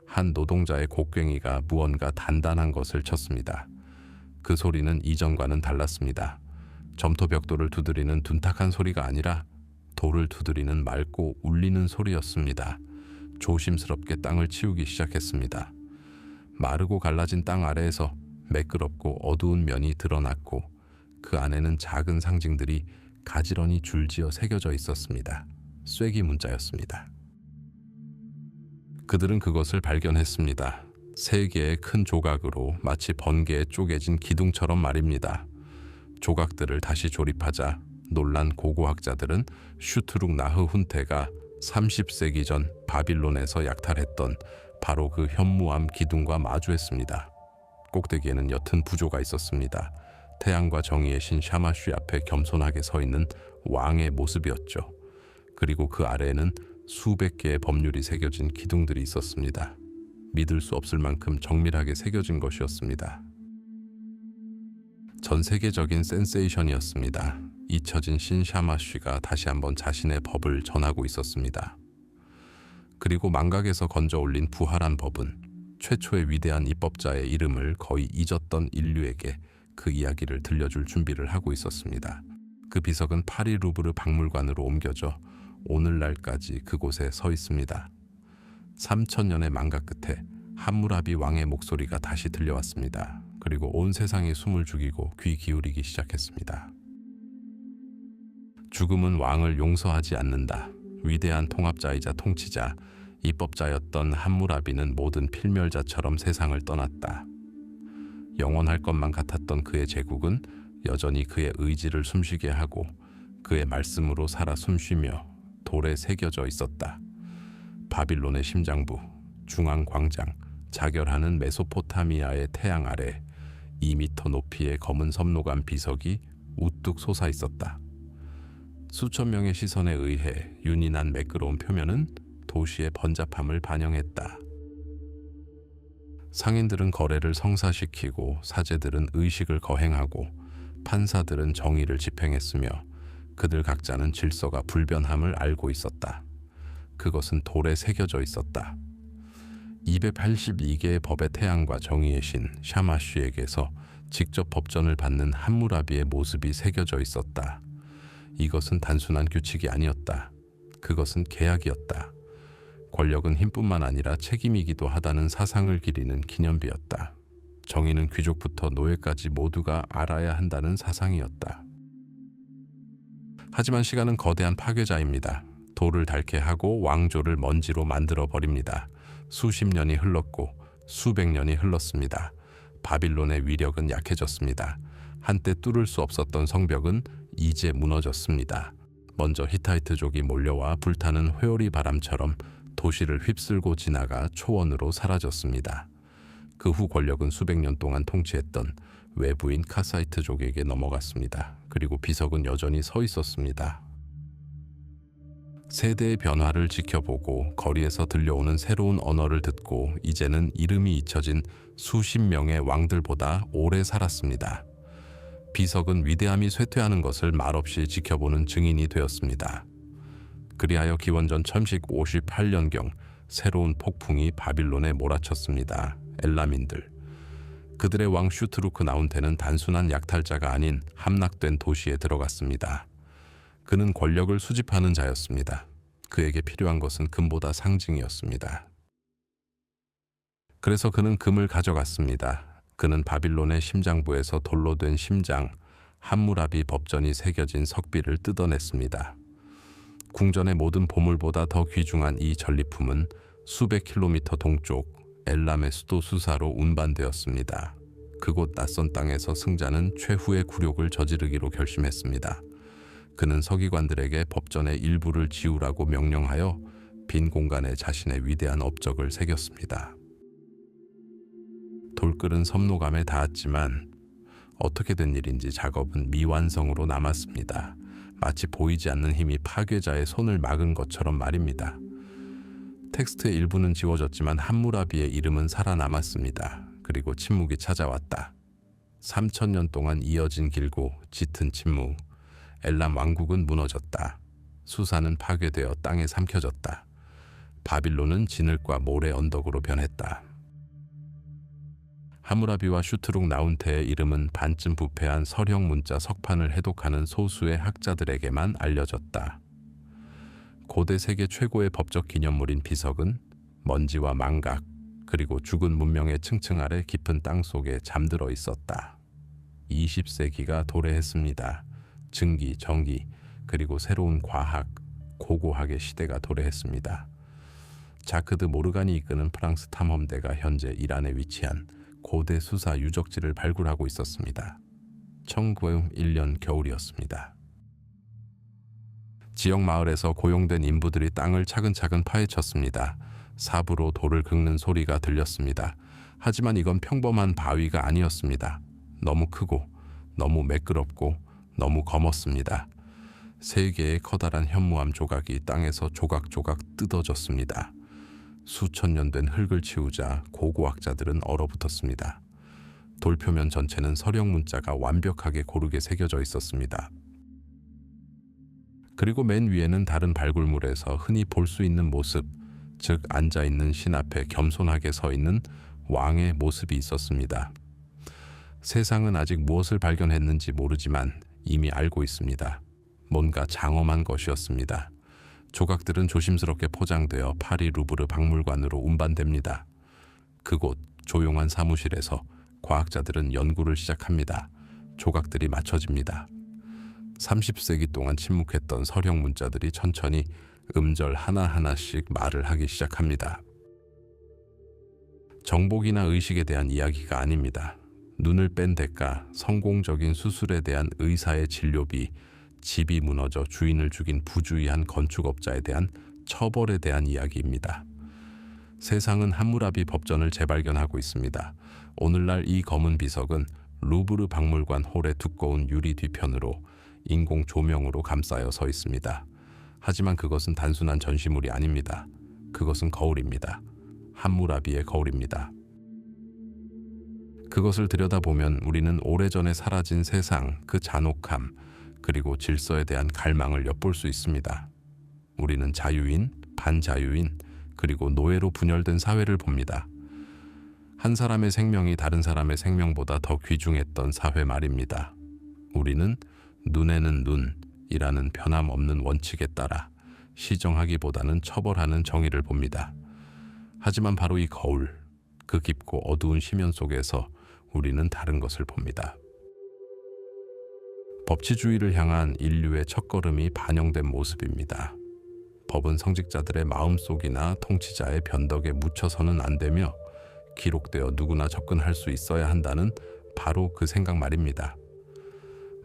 한 노동자의 곡괭이가 무언가 단단한 것을 쳤습니다. 그 소리는 이전과는 달랐습니다. 점토 벽돌을 두드리는 둔탁한 소리가 아니라 돌을 두드리는 맑고 울리는 소리였습니다. 조심스럽게 땅을 치우기 시작했습니다. 마르고 갈라진 땅 아래에서 매끄럽고 어두운 면이 드러났고 그 안에는 작은 상징들이 가지런히 줄지어 새겨져 있었습니다. 쐐기 문자였습니다. 그들은 그것을 발견했습니다. 3개의 큰 조각으로 마치 번개에 쪼개진 기둥처럼 말입니다. 조각들을 다시 조립하자 놀란 고고학자들은 슈트룩 나흐훈테가 30세기 전 바빌론에서 약탈했던 바로 그 현무암 기둥과 마주했습니다. 꼭대기에는 옅은 부조가 있었습니다. 태양과 정의의 신 샤마쉬 앞에 겸손하게 서 있는 왕의 모습이었죠. 그리고 그 아래에는 수백 개의 법률이 새겨진 기둥들이 있었습니다. 믿을 수 없을 만큼 정밀하게 새겨진 것이었습니다. 전 세계적인 센세이션이었습니다. 잊혀진 신 샤마쉬가 다시 한번 자신의 법을 전하고 있었습니다. 그리고 망각에서 건져 올린 부활한 법은 최초의 위대한 입법자의 이름을 거의 잊었던 인류에게 그 이야기를 들려줄 준비를 하고 있었습니다. 그 비석은 파리 루브르 박물관으로 옮겨져 오늘날까지 그곳에 서 있습니다. 3000년의 망각 끝에 함무라비 왕의 목소리가 다시 들려왔습니다. 그리고 온 세상이 숨을 죽이고 귀 기울이기 시작했습니다. 죽음은 왕을 용서하지 않는다. 위대한 통합자이자 통치자, 입법자였던 함무라비는 모든 필멸자처럼 세상을 떠났다. 영원할 것만 같았던 그의 제국은 여전히 그의 의지를 숨쉬게 하고 그의 말씀으로 살아 숨쉬며 돌에 새겨져 있었다. 바빌론의 심장부, 중앙광장, 자결하는 메소포타미아의 태양 아래 2m 높이의 검은 섭노감 비석이 우뚝 솟아 있었다. 수천 명의 시선에 의해 윤이 난 매끄러운 표면은 도시의 번잡함을 반영했다. 상인들은 거래를 성사시키고 사제들은 의식을 거행하고 판사들은 정의를 집행했으며 그들 각자는 질서가 불변함을 알고 있었다. 그것은 돌에 새겨져 있었다. 282개의 법의 태양과 정의의 신 샤마쉬에게서 직접 법전을 받는 함무라비의 모습이 새겨져 있었다. 이것은 단순한 규칙이 아니었다. 그것은 계약이었다. 권력은 힘뿐만 아니라 책임이기도 하다는 사상을 기리는 기념비였다. 정의는 귀족부터 노예까지 모두가 알아야 한다는 사상이었다. 하지만 시간은 거대한 파괴자입니다. 돌을 닳게 하고 왕조를 먼지로 만들어 버립니다. 수십 년이 흘렀고 수백 년이 흘렀습니다. 바빌론의 위력은 약해졌습니다. 한때 뚫을 수 없었던 성벽은 이제 무너졌습니다. 먼저 히타이트족이 몰려와 불타는 회오리 바람처럼 도시를 휩쓸고 지나가 초원으로 사라졌습니다. 그 후 권력은 수백 년 동안 통치했던 외부인 카사이트족에게 넘어갔습니다. 그리고 비석은 여전히 서 있었습니다. 세대의 변화를 지켜보고 거리에서 들려오는 새로운 언어를 듣고 이제는 이름이 잊혀진 수십 명의 왕들보다 오래 살았습니다. 비석은 위대함이 쇠퇴하는 것을 말없이 지켜보는 증인이 되었습니다. 그리하여 기원전 1058년경 새로운 폭풍이 바빌론에 몰아쳤습니다. 엘람인들. 그들의 왕 슈트루크 나운테는 단순한 약탈자가 아닌 함락된 도시에 들어갔습니다. 그는 권력을 수집하는 자였습니다. 그에게 필요한 것은 금보다 상징이었습니다. 그래서 그는 금을 가져갔습니다. 그는 바빌론의 심장부에서 돌로 된 심장, 함무라비 법전이 새겨진 석비를 뜯어냈습니다. 궁전의 모든 보물보다 더 귀중한 이 전리품은 수백 킬로미터 동쪽 엘람의 수도 수사로 운반되었습니다. 그곳 낯선 땅에서 승자는 최후의 굴욕을 저지르기로 결심했습니다. 그는 서기관들에게 법전의 일부를 지우라고 명령하여 빈 공간에 자신의 위대한 업적을 새겼습니다. 돌끌은 섭노감에 닿았지만 어떻게 된 일인지 작업은 미완성으로 남았습니다. 마치 보이지 않는 힘이 파괴자의 손을 막은 것처럼 말입니다. 텍스트의 일부는 지워졌지만 함무라비의 이름은 살아남았습니다. 그리고 침묵이 찾아왔다. 3000년 동안 이어진 길고 짙은 침묵. 엘람 왕국은 무너졌다. 수사는 파괴되어 땅에 삼켜졌다. 바빌론은 진흙과 모래 언덕으로 변했다. 하무라비와 슈트룩 나운테의 이름은 반쯤 부패한 서령 문자 석판을 해독하는 소수의 학자들에게만 알려졌다. 고대 세계 최고의 법적 기념물인 비석은 먼지와 망각, 그리고 죽은 문명의 층층 아래 깊은 땅 속에 잠들어 있었다. 20세기가 도래했습니다. 증기, 전기, 그리고 새로운 과학, 고고학의 시대가 도래했습니다. 자크드 모르간이 이끄는 프랑스 탐험대가 현재 이란에 위치한 고대 수사 유적지를 발굴하고 있었습니다. 1901년 겨울이었습니다. 지역 마을에서 고용된 인부들이 땅을 차근차근 파헤쳤습니다. 삽으로 돌을 긁는 소리가 들렸습니다. 하지만 이건 평범한 바위가 아니었습니다. 너무 크고 너무 매끄럽고 너무 검었습니다. 3개의 커다란 현무암 조각이 땅에서 조각조각 뜯어졌습니다. 수천 년 된 흙을 치우자 고고학자들은 얼어붙었습니다. 돌표면 전체는 서령 문자가 완벽하게 고르게 새겨져 있었습니다. 그리고 맨 위에는 다른 발굴물에서 흔히 볼 수 있는 모습, 즉 앉아있는 신 앞에 겸손하게 서 있는 왕의 모습이 있었습니다. 세상은 아직 무엇을 발견했는지 모르지만 이미 알고 있습니다. 뭔가 장엄한 것이었습니다. 조각들은 조심스럽게 포장되어 파리 루브르 박물관으로 운반됩니다. 그곳 조용한 사무실에서 과학자들은 연구를 시작합니다. 조각들이 맞춰집니다. 30세기 동안 침묵했던 서령 문자들이 천천히 음절 하나하나씩 말을 하기 시작합니다. 정복이나 의식에 대한 이야기가 아닙니다. 눈을 뺀 대가, 성공적인 수술에 대한 의사의 진료비, 집이 무너져 주인을 죽인 부주의한 건축업자에 대한 처벌에 대한 이야기입니다. 세상은 함무라비 법전을 재발견하고 있습니다. 오늘날 이 검은 비석은 루브르 박물관 홀의 두꺼운 유리 뒤편으로 인공 조명으로 감싸여 서 있습니다. 하지만 그것은 단순한 전시물이 아닙니다. 그것은 거울입니다. 함무라비의 거울입니다. 그것을 들여다보면 우리는 오래전에 사라진 세상, 그 잔혹함, 그리고 질서에 대한 갈망을 엿볼 수 있습니다. 우리는 자유인, 반자유인, 그리고 노예로 분열된 사회를 봅니다. 한 사람의 생명이 다른 사람의 생명보다 더 귀중했던 사회 말입니다. 우리는 눈에는 눈이라는 변함없는 원칙에 따라 시정하기보다는 처벌하는 정의를 봅니다. 하지만 바로 이 거울, 그 깊고 어두운 심연 속에서 우리는 다른 것을 봅니다. 법치주의를 향한 인류의 첫걸음이 반영된 모습입니다. 법은 성직자들의 마음속이나 통치자의 변덕에 묻혀서는 안 되며 기록되어 누구나 접근할 수 있어야 한다는 바로 그 생각 말입니다.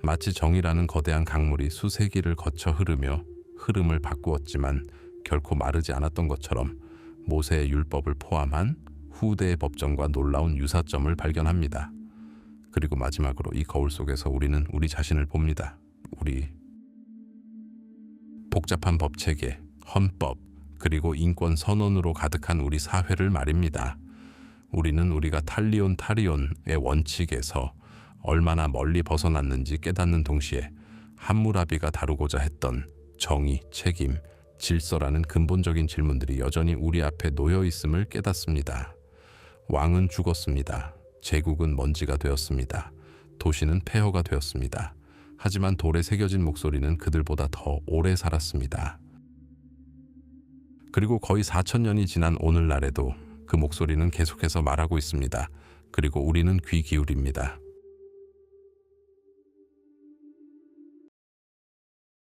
마치 정의라는 거대한 강물이 수세기를 거쳐 흐르며 흐름을 바꾸었지만 결코 마르지 않았던 것처럼 모세의 율법을 포함한 후대의 법정과 놀라운 유사점을 발견합니다. 그리고 마지막으로 이 거울 속에서 우리는 우리 자신을 봅니다. 우리 복잡한 법체계, 헌법, 그리고 인권 선언으로 가득한 우리 사회를 말입니다. 우리는 우리가 탈리온의 원칙에서 얼마나 멀리 벗어났는지 깨닫는 동시에 함무라비가 다루고자 했던 정의, 책임, 질서라는 근본적인 질문들이 여전히 우리 앞에 놓여 있음을 깨닫습니다. 왕은 죽었습니다. 제국은 먼지가 되었습니다. 도시는 폐허가 되었습니다. 하지만 돌에 새겨진 목소리는 그들보다 더 오래 살았습니다. 그리고 거의 4,000년이 지난 오늘날에도 그 목소리는 계속해서 말하고 있습니다. 그리고 우리는 귀 기울입니다.